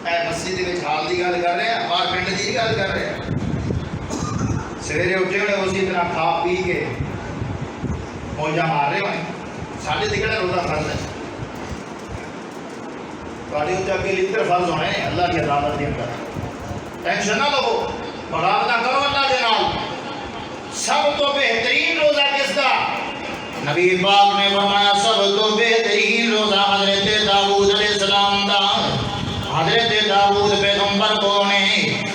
اے مسجد وچ حال دی گل کر رہے ہیں باہر پنڈ دی گل کر رہے ہیں سویرے اٹھے ہوئے اسی طرح کھا پی کے موجہ مار رہے ہوئے ساڑھے دکھڑے روزہ فرض ہے تھوڑے اتنے اگے لتر فرض ہونے اللہ کی عدالت دے اندر ٹینشن نہ لو بغاوت نہ کرو اللہ دے نال سب تو بہترین روزہ کس کا نبی پاک نے فرمایا سب تو بہترین روزہ حضرت داؤد علیہ السلام دا حضرت داؤد پیغمبر کو نے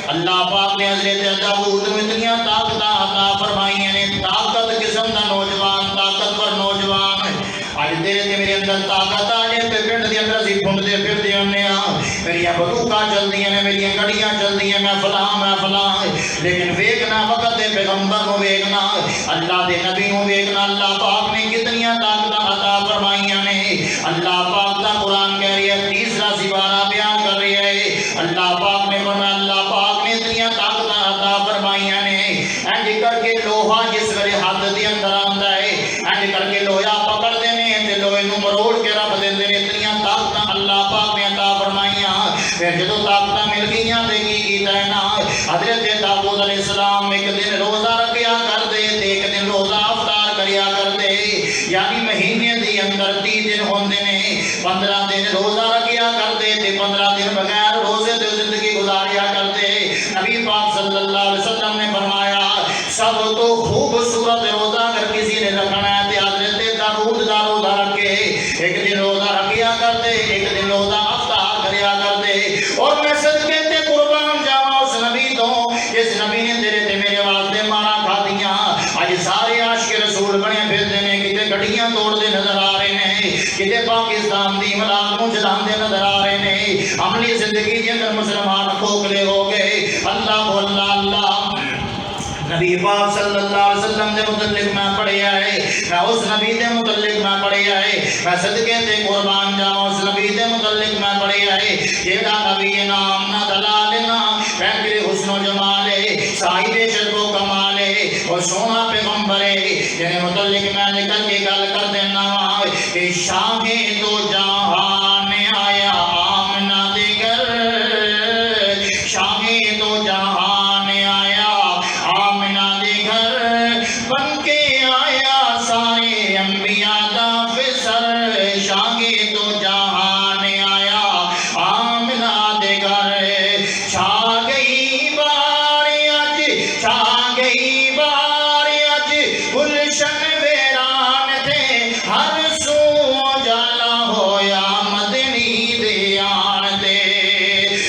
اللہ پاک نے حضرت داؤد میں اتنی طاقت عطا فرمائی نے طاقت قسم دا نوجوان طاقتور نوجوان آج تیرے تے میرے اندر طاقت آ جائے تے پنڈ دے اندر اسی گھومدے پھردے ہونے میری بندوقاں چلدیاں نے میری گڑیاں چلدیاں میں فلاں لیکن ویکھنا وقت دے پیغمبر کو ویکھنا اللہ دے نبی کو ویکھنا اللہ پاک نے کتنی طاقت عطا فرمائیاں نے اللہ پاک دا قرآن کہہ رہی ہے تیسرا سپارہ بیان کر رہی ہے اللہ پاک نے فرمایا اللہ پاک نے اتنی طاقت عطا فرمائیاں نے انج کر کے لوہا جس ویلے ہاتھ دے اندر آندا ہے انج کر کے لوہا پکڑ دے نے تے لوہے نوں مروڑ کے رکھ دیندے نے اتنی طاقت اللہ پاک نے عطا فرمائیاں پھر جدوں طاقت مل گئیاں تے کی کیتا ہے نا حضرت داؤد علیہ السلام ایک دن روزہ رکھیا کر دے تے ایک دن روزہ افطار کریا کر دے یعنی مہینے دے اندر 30 دن ہوندے نے 15 دن روزہ رکھیا کر دے تے 15 دن بغیر روزے تے زندگی گزاریا کر دے نبی پاک صلی اللہ علیہ وسلم نے فرمایا سب تو خوبصورت روزہ اگر کسی نے رکھنا ہے تے حضرت داؤد دا روزہ رکھے ایک دن روزہ رکھیا کر دے ایک دن روزہ افطار کریا کر دے اور میں صدقے تے قربان جاواں اس نبی تو جس نبی نے تیرے تے میرے واسطے مارا کھا دیاں اج سارے عاشق رسول بنے پھردے نے کتے گڑیاں توڑدے نظر آ رہے نے کتے پاکستان دی املاک نوں چلاندے نظر آ رہے نے عملی زندگی دے اندر مسلمان کھوکھلے ہو گئے اللہ اللہ اللہ نبی پاک صلی اللہ علیہ وسلم دے متعلق میں پڑھیا ہے میں اس نبی دے متعلق میں پڑھیا ہے میں صدقے تے قربان جاواں اس نبی دے متعلق میں پڑھیا ہے جیڑا نبی نام نہ دلال نہ پہلے حسن و جمال ہے صاحب شرف و کمال ہے اور سونا پیغمبر ہے جنے متعلق میں نکل کے گل کر دینا وا کہ شاہ تو جہان آیا آمنہ دے گھر شاہ تو جہان آیا آمنہ دے گھر بن کے آیا سارے انبیاء دا فسر شاہ تو جہان آیا آمنہ دے گھر چھا گئی بار اج چھا گئی بار اج گلشن ویران تے ہر سو جالا ہویا مدنی دے آن تے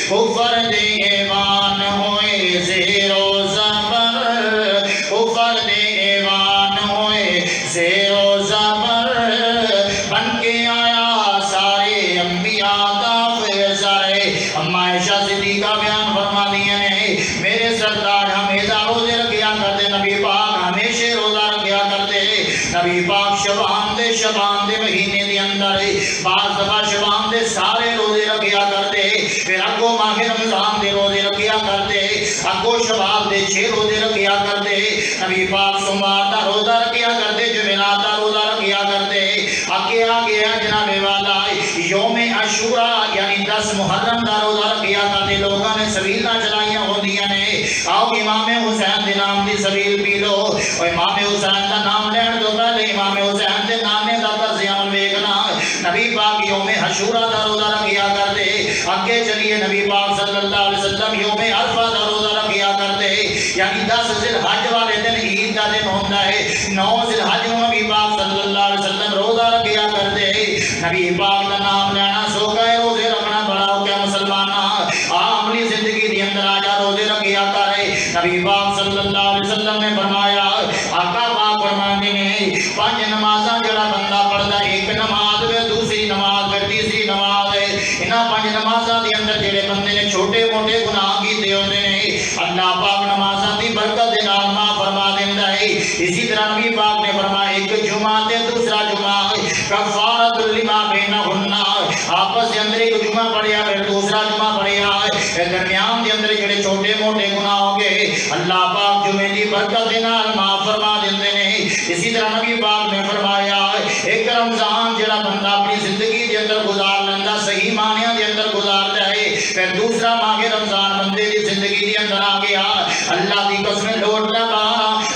کفر دے ایوان ہوئے زیر و زبر کفر دے ایوان ہوئے زیر و زبر بن کے آیا سارے انبیاء دا فیضر اما عائشہ صدیقہ بیان فرما دیا نے میرے سردار ہمیشہ روزے رکھیا کرتے نبی پاک ہمیشہ روزہ رکھیا کرتے نبی پاک شبان دے مہینے دے اندر بعض دفعہ شبان دے سارے روزے رکھیا کرتے پھر اگو ماہ رمضان دے روزے رکھیا کرتے اگو شبان دے 6 روزے رکھیا کرتے نبی پاک سوموار دا روزہ رکھیا کرتے جمعرات دا روزہ رکھیا کرتے آگے آگے جناب والا یوم عاشوراء یعنی 10 محرم دا روزہ رکھیا کرتے لوگوں نے سبیلاں چلائیاں ہوندیاں نے آؤ امام حسین دے نام دی سبیل پی لو اور امام حسین دا نام لین تو پہلے امام حسین دے نانے دا طرز عمل ویکھنا نبی پاک یوم عاشوراء دا روزہ رکھیا کرتے آگے چلیے نبی پاک صلی اللہ علیہ وسلم یوم عرفہ دا روزہ رکھیا کرتے یعنی 10 ذی الحج والے دن عید دا دن ہوندا ہے 9 ذی الحج نو نبی پاک صلی اللہ علیہ وسلم روزہ رکھیا کرتے نبی پاک دا نام لینا سوکھا ہے روزے رکھنا بڑا ہو گیا مسلمانہ عملی زندگی دی اندر آجا روزے رکھیا کرے نبی پاک صلی اللہ علیہ وسلم نے فرمایا آقا پاک فرماندے نے 5 نمازاں جڑا بندہ پڑھدا ایک نماز ہے دوسری نماز ہے تیسری نماز ہے انہاں 5 نمازاں دے اندر جڑے بندے نے چھوٹے موٹے گناہ کیتے ہوندے نے اللہ پاک نمازاں دی برکت دے نال معاف فرما دیندا ہے اسی طرح نبی پاک نے فرمایا ایک جمعہ تے دوسرا جمعہ کفارۃ لما بینہن آپس دے اندر ایک جمعہ پڑھیا پھر دوسرا جمعہ پڑھیا درمیان دے اندر جڑے چھوٹے موٹے گناہ ہو گئے اللہ پاک جمعے دی برکت دے نال معاف فرما دیندے نے اسی طرح نبی پاک نے فرمایا ایک رمضان جڑا بندہ اپنی زندگی دے اندر گزار لیندا صحیح معنیاں دے اندر گزارتا ہے پھر دوسرا ماہ رمضان بندے دی زندگی دے اندر آ گیا اللہ دی قسم لوٹ لگا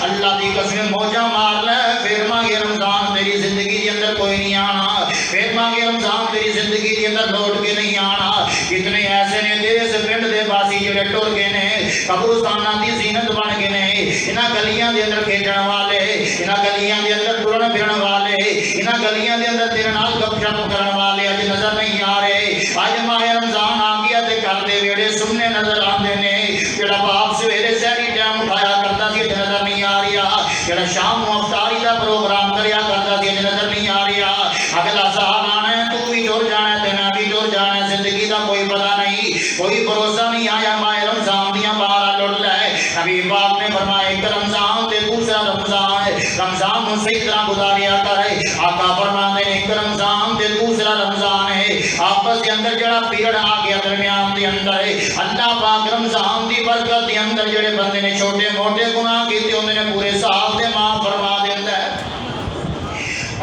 اللہ دی قسم موجاں مار لے پھر ماہ رمضان تیری زندگی دے اندر کوئی نہیں آنا پھر ماہ رمضان تیری زندگی دے اندر لوٹ کے نہیں آنا کتنے ایسے نے دیس پنڈ دے باسی جڑے ٹر گئے نے قبرستاناں دی زینت بن گئے نے انہاں گلیاں دے اندر کھیڈن والے انہاں گلیاں دے اندر ٹرن پھرن والے انہاں گلیاں دے اندر تیرے نال گپ شپ کرن والے اج نظر نہیں آ رہے اج ماہ رمضان آ گیا تے گھر دے ویڑے سننے نظر آندے نے جڑا باپ سویرے سحری ٹائم اٹھایا کرتا سی نظر نہیں آ رہا جڑا شام نو افطاری دا پروگرام کریا کرتا سی نظر نہیں آ رہا اگلا سال آنا ہے تو بھی ٹر جانا ہے تے میں بھی ٹر جانا ہے زندگی دا کوئی پتہ نہیں کوئی بھروسہ نہیں آیا ماہ رمضان دیاں باہر لٹ لے نبی پاک نے فرمایا ایک رمضان تے دوسرا رمضان ہے رمضان نو صحیح طرح گزاریا کرے آقا فرماتے ہیں ایک رمضان تے دوسرا رمضان ہے آپس کے اندر جڑا پیڑ آ گیا درمیان دے اندر ہے اللہ پاک رمضان دی برکت دے اندر جڑے بندے نے چھوٹے موٹے گناہ کیتے ہوندے نے پورے صاحب دے معاف فرما دیندا ہے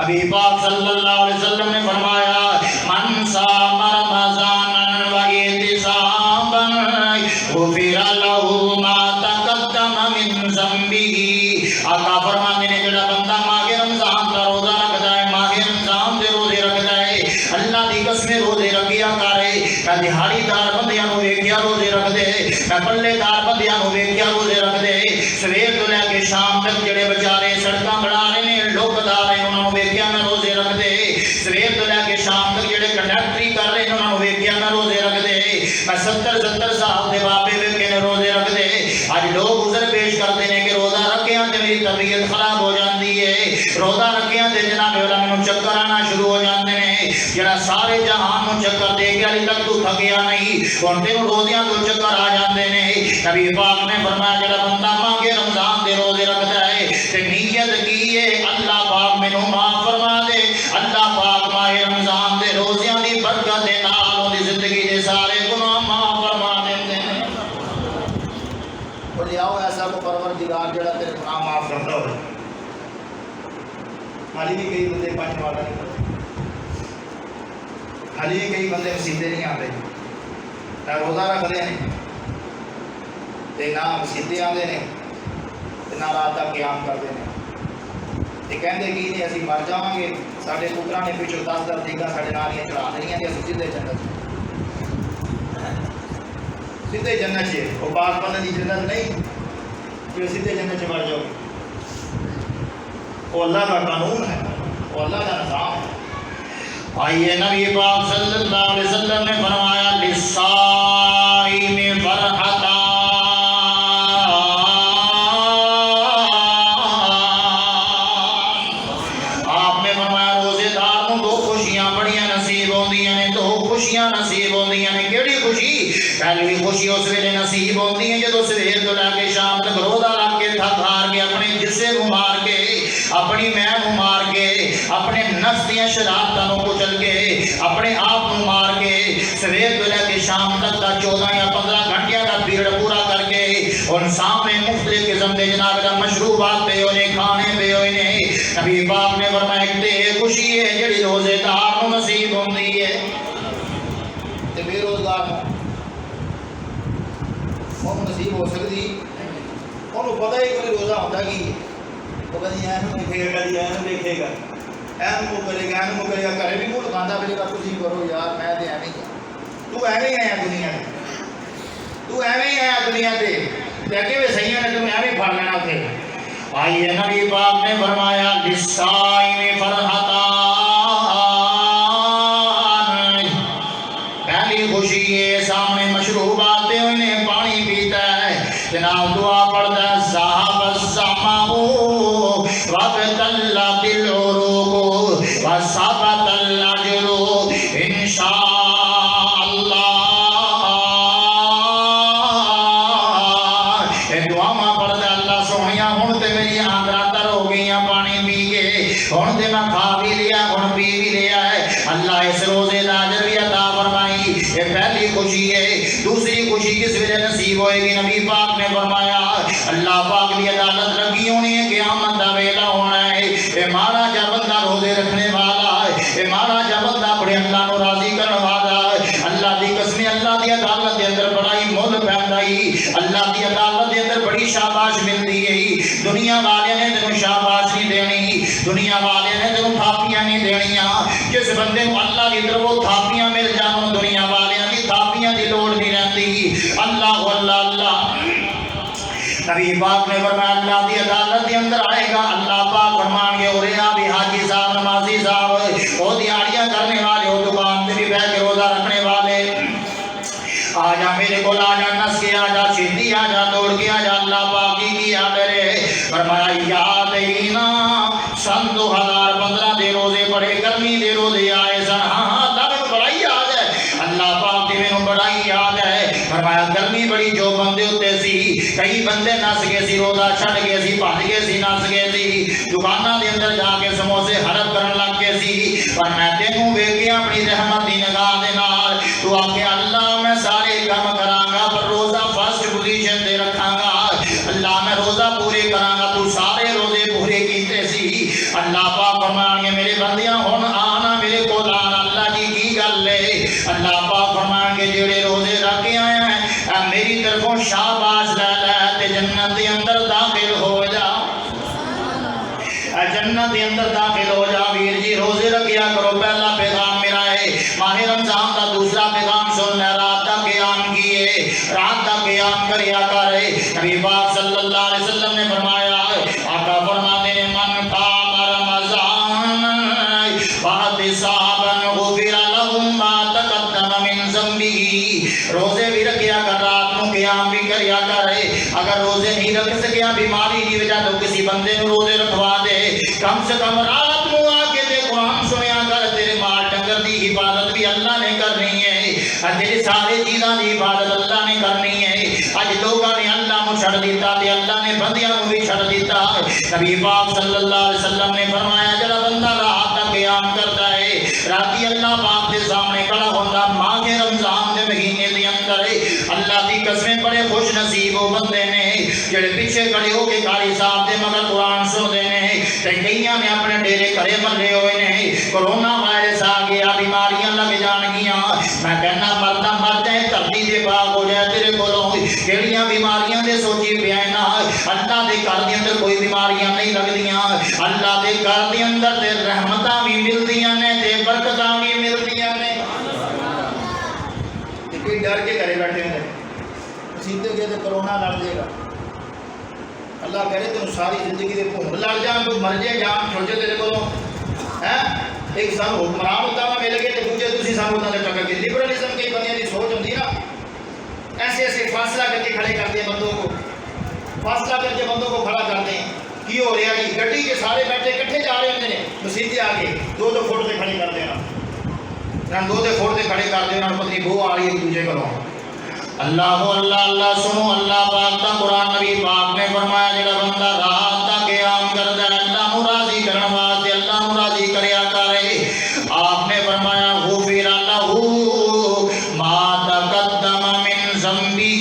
ابھی پاک صلی اللہ علیہ وسلم نے فرمایا من صام رمضان و احتسابا غفر له ما تقدم من ذنبه آقا فرماتے ہیں جڑا بندہ ماہ رمضان کا روزہ رکھتا ہے ماہ رمضان دے روزے رکھتا ہے اللہ دی قسم روزے رکھیا کرے میں دہاڑی دار بندیاں نو ویکھیا روزے رکھ دے میں پلے دار بندیاں نو ویکھیا روزے رکھ دے سویر تو لے کے شام تک جڑے بیچارے سڑکاں بنا رہے نے لوکدار ہیں انہاں نو ویکھیا میں روزے رکھ دے سویر تو لے کے شام تک جڑے کنڈکٹری کر رہے ہیں انہاں نو ویکھیا میں روزے رکھ دے میں 70 سال دے باپے ویکھے نے روزے رکھ دے اج لوگ عذر پیش کرتے ہیں کہ روزہ رکھیاں تے میری طبیعت خراب ہو جاندی ہے روزہ رکھیاں تے جناب والا مینوں چکر آنا شروع ہو جاندے نے جڑا سارے جہان نو چکر دے کے علی تک تو تھکیا نہیں ہن تینوں روزیاں تو چکر آ جاندے نے نبی پاک نے فرمایا جڑا بندہ ماہ رمضان دے روزے رکھدا ہے تے نیت کی ہے اللہ پاک مینوں معاف فرما دے اللہ پاک ماہ رمضان دے روزیاں دی برکت دے نال اون دی زندگی دے سارے گناہ معاف فرما دیندے نے بولے آؤ ایسا کو پروردگار جڑا تیرے گناہ معاف کردا ہوے حالی بھی کئی بندے پنج والا نہیں کرتے حالی بھی کئی بندے مسیدے نہیں آتے نہ روزہ رکھتے ہیں نہ مسیدے آتے ہیں نہ رات کا قیام کرتے ہیں یہ کہتے کی نہیں اسی مر جاؤں گے سارے پترا نے پچھو 10 دیگا سارے نالیاں چڑھا دینیاں کہ اسی سیدھے جنت سیدھے جنت ہے وہ پاک بندے کی جنت نہیں پھر سیدھے جنت چ بڑھ جاؤ گے. وہ اللہ کا قانون ہے, وہ اللہ کا نظام ہے. آئیے نبی پاک صلی اللہ علیہ وسلم نے فرمایا للصائم فرحتان, آپ نے فرمایا روزے دار کو دو خوشیاں بڑیاں نصیب ہوندیاں نے, دو خوشیاں نصیب ہوندیاں نے. کیڑی خوشی؟ پہلی خوشی اس ویلے نصیب ہوندی ہے جدو سویر تو لے کے شام تک روزہ رکھ کے تھک ہار کے اپنے جسم کو مار کے, اپنی میں کو مار کے, اپنے نفس دیا شرارتوں کو کچل کے, اپنے آپ کو مار کے سویر تو لے کے شام تک کا 14 یا 15 گھنٹے کا پیریڈ پورا کر کے ان سامنے مختلف قسم کے جناب کا مشروبات پہ ہونے, کھانے پہ ہونے. نبی پاک نے فرمایا ایک خوشی ہے جڑی روزے دار کو نصیب ہوندی ہے. تے بے روزگار وہ نصیب ہو سکتی, انہوں پتہ ہی کوئی روزہ ہوتا کی وہ کدی اینو دیکھے گا, کدی اینو دیکھے گا, اینو کرے گا, اینو کرے گا, گھر بھی منہ لگاتا پھرے گا تسی کرو یار میں تے ایویں تو ایویں ہی آیا دنیا تے, تو ایویں ہی آیا دنیا تے تے اگے وے صحیح نے تم ایویں پھڑ لینا اوتھے. آئیے نبی پاک نے فرمایا للصائم فرحتان, پہلی خوشی ہے سامنے مشروبات پہ انہیں پانی پیتا ہے, جناب دعا پڑھتا ہے ذهب الظمأ وابتلت العروق وثبت الاجر انشاء اللہ. یہ دعا ماں پڑھتا ہے اللہ سونیا ہوں تے میری آنکھاں تر ہو گئی پانی پی کے, ہوں تے میں کھا بھی لیا, ہوں پی بھی لیا ہے. اللہ اس روزے دا اجر بھی عطا فرمائی. یہ پہلی خوشی ہے. دوسری خوشی کس وجہ نصیب ہوئے گی؟ نبی پاک نے فرمایا اللہ پاک کی عدالت لگی ہونی ہے, قیامت دا ویلا ہونا ہے. اے مارا جا بندہ روزے رکھنے والا ہے, اے مارا جا بندہ اپنے اللہ نو راضی کرنے والا ہے. اللہ دی قسم اللہ دی عدالت دے اندر بڑا ہی مول پیندا ہی, اللہ دی عدالت دے اندر بڑی شاباش ملدی ہے. دنیا والے نے تینوں شاباش نہیں دینی, دنیا والے نے تینوں تھاپیاں نہیں دینیاں. جس بندے کو اللہ کی طرف تھاپیاں مل جان دنیا والے کی تھاپیاں دی لوڑ نہیں رہتی. اللہ اللہ اللہ. نبی پاک نے فرمایا اللہ دی عدالت کے اندر آئے گا, اللہ پاک فرمان گے اور یا بھی حاجی صاحب, نمازی صاحب, وہ دیہڑیاں کرنے والے, وہ دکان پہ بھی بیٹھ کے روزہ رکھنے والے, آ جا میرے کو آ جا, نس کے آ جا, چھتی آ جا, دوڑ کے آ جا. اللہ پاک کی کیا کرے؟ فرمایا یاد ہی نا سن 2015 دے روزے پڑے, گرمی دے روزے آئے سن. ہاں ہاں تب بڑا ہی یاد ہے, اللہ پاک دی مینوں بڑا ہی یاد ہے. فرمایا گرمی بڑی جو بندے ہوتے سی, کئی بندے نس گئے سی, روزہ چھڑ گئے سی, بھج گئے سی, نس گئے سی, دکاناں دے اندر جا کے سموسے حرب کرن لگ گئے سی. پر میں تینوں ویکھیا اپنی رحمت دی نگاہ دے نال, تو آکھے اللہ میں سارے کام کراں گا پر روزہ فرسٹ پوزیشن تے رکھاں گا. اللہ میں روزہ پورے کراں گا, تو سارے روزے پورے کیتے سی. اللہ پاک فرمان گے میرے بندیاں ہن آنا میرے کول آنا. اللہ جی کی گل ہے؟ اللہ پاک فرمان گے جڑے روزے رکھ کے آئے ہیں میری طرفوں شاباش لے لے تے جنت دے اندر داخل ہو جا, جنت دے اندر داخل ہو جا. ویر جی روزے رکھیا کرو, پہلا پیغام میرا ہے. ماہ رمضان دا دوسرا پیغام سن لے, رات دا قیام کیے, رات دا قیام کریا کر. نبی پاک صلی اللہ علیہ وسلم نے فرمایا, آقا فرماتے ہیں من قام رمضان واحتسابا غفر له ما تقدم من ذنبه. روزے بھی رکھیا کر, رات نو قیام بھی کریا کر. اگر روزے نہیں رکھ سکیا بیماری کی وجہ تو کسی بندے نو روزے رکھوا دے, کم سے کم رات نو آ کے تے قرآن سنیا کر. تیرے مال ڈنگر دی حفاظت بھی اللہ نے کرنی ہے, تیری سارے چیزاں دی حفاظت اللہ نے کرنی ہے. اج لوگوں نے اللہ نو چھڑ دیتا تے اللہ نے بندیاں نو بھی چھڑ دیتا. نبی پاک صلی اللہ علیہ وسلم نے فرمایا جڑا بندہ رات دا قیام کرتا ہے, راتی اللہ پاک کے سامنے کھڑا ہوندا ماہ رمضان دے مہینے دے اندر, اللہ دی قسمیں بڑے خوش نصیب وہ بندے نے جڑے پیچھے کھڑے ہو کے قاری صاحب دے مگر قرآن سنتے ہیں. تے کئیاں نے اپنے ڈیرے گھرے ملے ہوئے نے, کرونا وائرس آ گیا, بیماریاں لگ جان گیاں. میں کہنا مردا مر جائے, دھرتی دے باغ ہو جائے تیرے کولوں, کیڑیاں بیماریاں دے سوچی پیا نا. اللہ دے گھر دے اندر کوئی بیماریاں نہیں لگدیاں, اللہ دے گھر دے اندر تے رحمتاں بھی ملدیاں نے تے برکتاں بھی ملدیاں نے. ڈر کے گھرے بیٹھے ہوئے, سیدھے گئے تو کرونا لڑ جائے گا. اللہ کرے تین ساری زندگی دے بھون لڑ جان تو مر جائے جان چھوڑ جائے تیرے کو ہے ایک سان حکمران ہوتا وا مل گئے تو دوجے تھی سانو اتنا ٹکر کے لبرلزم کئی بندے کی سوچ ہوتی نا ایسے ایسے فاصلہ کر کے کھڑے کرتے ہیں بندوں کو فاصلہ کر کے بندوں کو کھڑا کرتے ہیں کی ہو رہا جی گڈی کے سارے بیٹھے کٹھے جا رہے ہوتے ہیں مسیطے آ کے دو فٹ سے کھڑے کر دینا دو فٹ سے کھڑے کر دینا پتنی بو آ رہی ہے ایک دوجے کو اللہ اللہ اللہ سنو اللہ پاک کا قرآن نبی پاک نے فرمایا جڑا بندہ رات کا قیام کرتا ہے اللہ نو راضی کرنے واسطے اللہ نو راضی کریا کرے آپ نے فرمایا غفر لہ ما تقدم من ذنبہ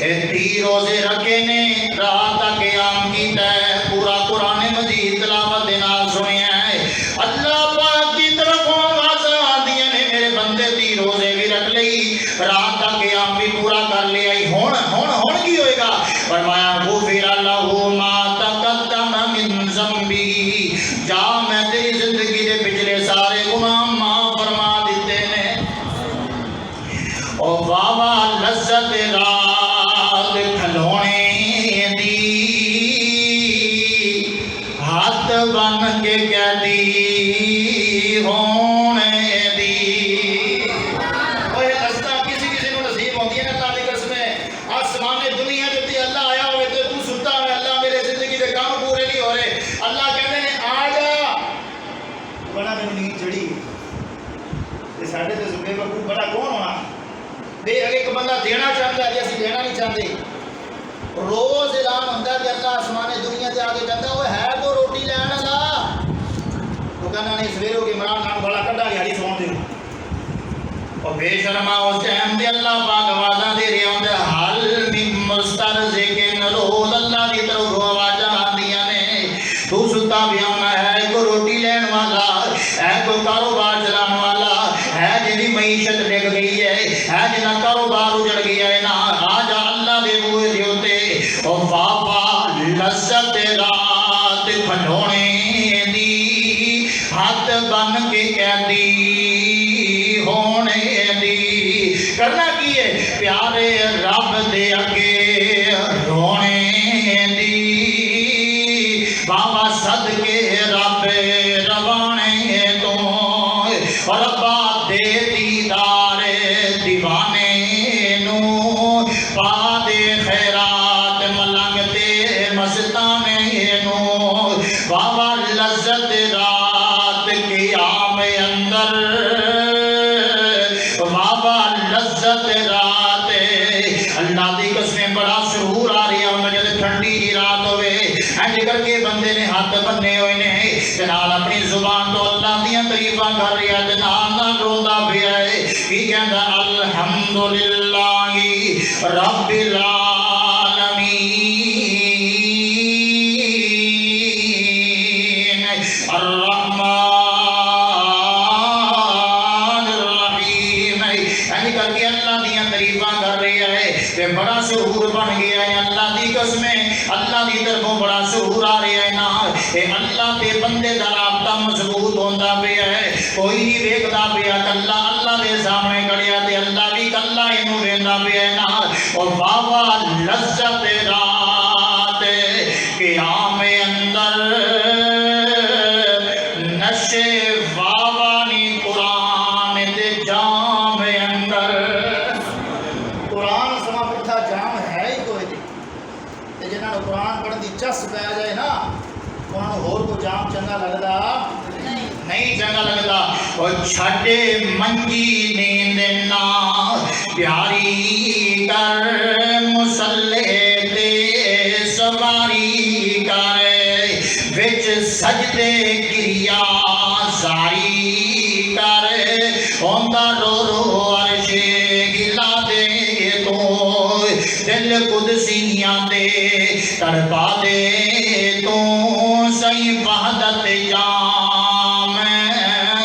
30 روزے رکھے نے رات کا قیام کیتا ہے پورا قرآن مجید تلاوت دے نال سنیا ہے اللہ پاک کی طرف روزے بھی رکھ لئی رات کا قیام بھی پورا کر لیا ہون کی ہوئے گا فرمایا غفر لہ ما تقدم من ذنبہ جا میں تیری زندگی دے پچھلے سارے گناہ معاف فرما دیتے نے او بابا لذت رات کھلونے دی ہاتھ بن کے قیدی ہونے ساڈے تے بے وقوف بڑا کون ہونا بے ایک بندہ دینا چاہتا ہے اسی دینا نہیں چاہتے روز اعلان ہوتا ہے کہ اللہ آسمان دنیا سے آگے کہتا ہے وہ ہے تو روٹی لین والا وہ کہنا نہیں سویرے ہو کے عمران خان بڑا کڈا یاری سون دے اور بے شرما اس ٹائم تے اللہ پاک آوازاں دے رہے ہوندے حل من مسترزقن روز اللہ دی طرف آوازاں آندیاں نے تو ستا بھی ہونا ہے کو روٹی لین والا ہے کو کاروبار چلانے والا ہے جنی معیشت ڈگ گئی ہے جنہ کاروبار اجڑ گیا ہے نا آج اللہ دے بوئے دیوتے او بابا لذت رات کھلونے دی ہاتھ بن کے قیدی ہونے دی کرنا کی ہے پیارے رب دے اگے رونے دی بابا صدقے رب روانے تو ربا دے دیدار دیوانے نو پا دے خیرات ملنگ تے مستانے نو بابا لذت رات قیام اندر بابا لذت رات اللہ دی قسمیں بڑا سرور آ رہی ہے جب ٹھنڈی جی رات ہوئے اینج کر کے بندے نے ہاتھ بننے ہوئے نے جنال اپنی زبان تو اللہ دیاں تعریفاں کر رہی ہے جنال نہ روندا پیا ہے کی کہندا الحمدللہ رب العالمین الرحمن الرحیم اینج کر کے اللہ دیاں تعریفاں کر رہی ہے تے بڑا سرور بن گیا ہے اللہ دی قسمیں اللہ دی طرفوں بڑا سرور آ رہا ہے نا اے اللہ تے بندے دا رابطہ مضبوط ہوندا پیا ہے کوئی نہیں ویکھدا پیا کلا اللہ دے سامنے کھڑیا تے اللہ بھی کلا اینو ویندا پیا ہے نا او بابا لذت رات قیام اندر نشے بابا نی قرآن تے جام اندر قرآن سما پٹھا جام ہے ہی کوئی تے جنہاں نوں قرآن پڑھن دی چس پی جائے نا انہاں نوں ہور کو جام چنگا لگدا نہیں چنگا لگدا او چھڈے منجی نیند نا پیاری کر مصلی تے سواری کر وچ سجدے گریا ساری کر ہوندا رو رو عرش گلا دے تو دل قدسیاں دے تڑپا دے تو سی وحدت جام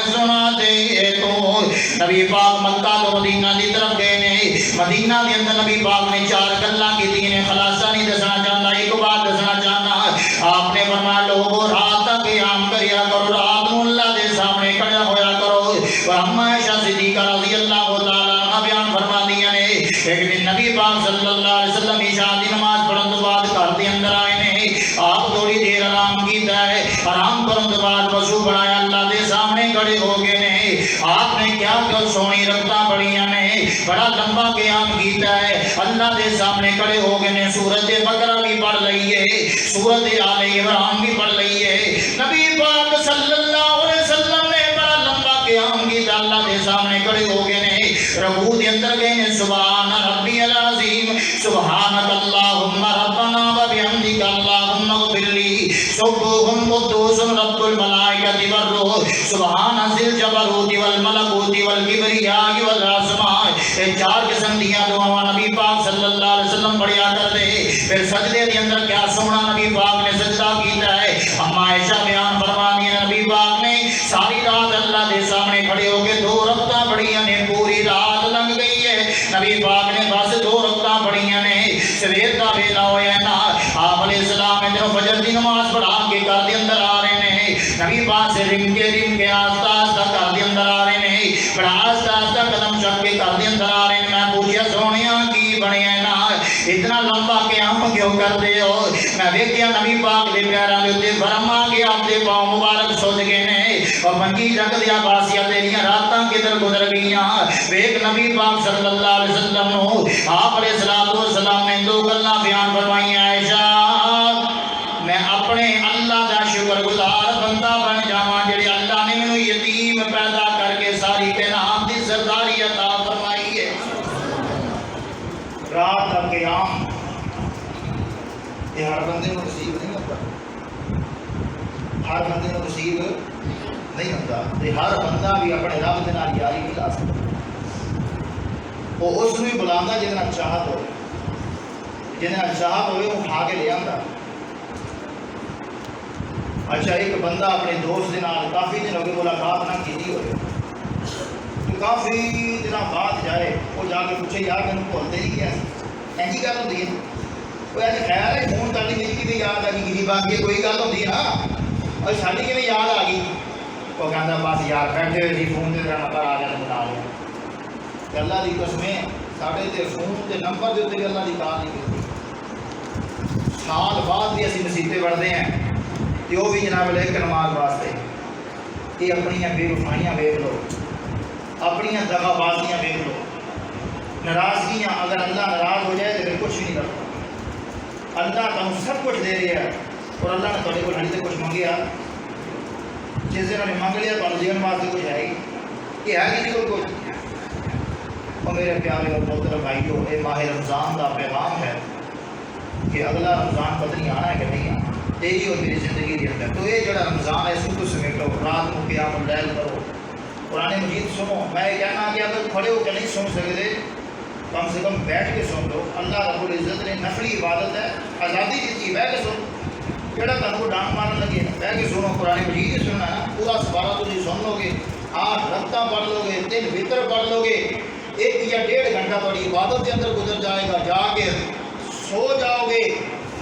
سنا دے تو نبی پاک مکہ تو مدینہ دی طرف گئے نے مدینہ دے اندر نبی پاک نے 4 گلاں کیتی نے خلاصہ نہیں دسنا چاہتا ایک بات دسنا چاہتا آپ نے فرمایا لوگوں رات کا قیام کریا کرو رات نو اللہ دے سامنے کھڑا ہویا کرو اور اما عائشہ صدیقہ رضی اللہ تعالی عنہا بیان فرماندیاں نے ایک دن نبی پاک صلی اللہ علیہ وسلم عشاء کرن تو بعد گھر دے اندر آئے نے آپ تھوڑی دیر آرام کیتا ہے آرام کرن تو بعد وضو بنایا اللہ دے سامنے کھڑے ہو گئے نے آپ نے کیا کہ سونی رکھتا پڑیاں نے بڑا لمبا قیام کیتا ہے اللہ دے سامنے کھڑے ہو گئے نے سورۃ بقرہ بھی پڑھ لئیے سورۃ آل عمران بھی پڑھ لئیے نبی پاک صلی اللہ علیہ وسلم نے بڑا لمبا قیام کیتا اللہ دے سامنے کھڑے ہو گئے نے رکوع دے اندر گئے نے سبحان ربی العظیم سبحانک اللہم ربنا و بحمدک اللہم اغفر لی سبوح قدوس رب الملائکۃ والروح سبحان ذی الجبروت والملکوت والکبریاء والعظماء یہ چار قسم دیا دعاواں نبی پاک صلی اللہ علیہ وسلم پڑھیا کرتے پھر سجدے دے اندر کیا سونا نبی پاک نے سجدہ کیتا ہے اما عائشہ بیان فرماتی ہیں نبی پاک نے ساری رات اللہ دے سامنے کھڑے ہو کے 2 رکعتاں پڑھیاں نے پوری رات لنگ گئی ہے نبی پاک نے بس 2 رکعتاں پڑھیاں نے سویر دا ویلا ہویا نا آپ علیہ السلام ادھر فجر دی نماز پڑھا کے گھر دے اندر آ رہے نے نبی پاک سے رم کے آہستہ آہستہ گھر دے اندر آ رہے نے بڑا آہستہ آہستہ قدم چک کے گھر دے اندر آ رہے نے میں پوچھیا سونیا کی بنیا نا اتنا لمبا قیام کیوں کرتے ہو میں ویکھیا نبی پاک دے پیراں دے اوتے برم آ کے آپ دے پاؤں مبارک سج گئے نے اور منجی جگ دیا باسیا تیریاں راتاں کدھر گزر گئیاں ویکھ نبی پاک صلی اللہ علیہ وسلم نو آپ علیہ الصلوۃ والسلام نے 2 گلاں بیان فرمائیاں عائشہ میں اپنے اللہ دا شکر گزار بندہ بن جاواں جڑے اللہ نے مینوں یتیم پیدا کر کے ساری کائنات دی سرداری عطا فرمائی ہے رات کا قیام یہ ہر بندے کو نصیب نہیں ہوتا ہر بندے کو نصیب نہیں ہوتا تے ہر بندہ بھی اپنے رب دے نال یاری نہیں لا سکتا وہ اس نوں بلاندا جے نال چاہت ہو جے نال چاہت ہوے وہ اٹھا کے لے آندا اچھا ایک بندہ اپنے دوست دے نال کافی دن ہو گئے ملاقات نہ کیتی ہوئے تو کافی دنوں بعد جائے وہ جا کے پوچھے یار مینوں بھولتے نہیں کیا اینجی گل ہوندی ہے کوئی اج خیر ہے فون کر لی میری کیویں یاد آ گئی گری بات کی کوئی گل ہوندی ہے نا اور ساڈی کیویں یاد آ گئی وہ کہندا بس یار بیٹھے ہوئے سی فون تے نمبر آ گیا بنا لیا تے اللہ دی قسمیں ساڈے تے فون تے نمبر دے اوتے اللہ دی کال نہیں کرتی سال بعد بھی اسی مصیبتیں بڑھتے ہیں کہ وہ بھی جناب لے کے نماز واسطے یہ اپنی بے وفائیاں ویکھ لو اپنی دغا بازیاں ویکھ لو ناراضگیاں اگر اللہ ناراض ہو جائے تو پھر کچھ نہیں کرتا اللہ تمہیں سب کچھ دے رہا ہے اور اللہ نے تھوڑے کو ہالی سے کچھ منگیا جس دن نے منگ لیا تو جیون واسطے کچھ ہے ہی یہ ہے کسی کو کچھ اور میرے پیارے اور محترم بھائیو یہ ماہ رمضان کا پیغام ہے کہ اگلا رمضان پتہ نہیں آنا ہے کہ نہیں آنا تیری اور میری زندگی کے اندر تو یہ جڑا رمضان ہے اس کو سمیٹو رات کو قیام اللیل کرو قرآن مجید سنو میں یہ کہنا کہ اگر کھڑے ہو کے نہیں سن سکتے کم سے کم بیٹھ کے سن لو اللہ رب العزت نے نفلی عبادت ہے آزادی دیتی بیٹھ کے سن جڑا تمہیں ڈانٹ مارن لگے بیٹھ کے سنو قرآن مجید ہی سننا ہے پورا سپارہ تھی سن لو گے 8 رکعتاں پڑھ لو گے 3 وتر پڑھ لو گے 1 یا 1.5 گھنٹہ تھوڑی عبادت کے اندر گزر جائے گا جا کے سو جاؤ گے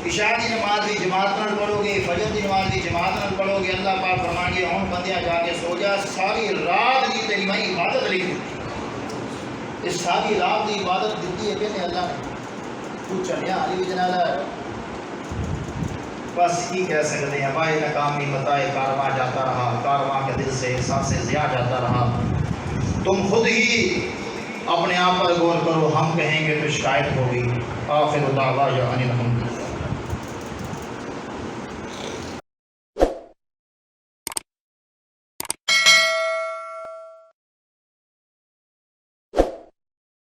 عشاء کی نماز بھی جماعت نال پڑھو گے فجر کی نماز بھی جماعت نال پڑھو گے اللہ پاک فرمائیں گے ہوں بندیاں جا کے سو جا ساری رات کی تیری میں عبادت لکھ دیتی اس ساری رات کی عبادت دیتی ہے کہ اللہ نے کچھ چلیا علی جنال بس کی کہہ سکتے ہیں بھائی ناکامی بتائے کارواں جاتا رہا کارواں کے دل سے سانسیں ضیاء جاتا رہا تم خود ہی اپنے آپ پر غور کرو ہم کہیں گے تو شکایت ہوگی آخر دعوانا ان الحمد للہ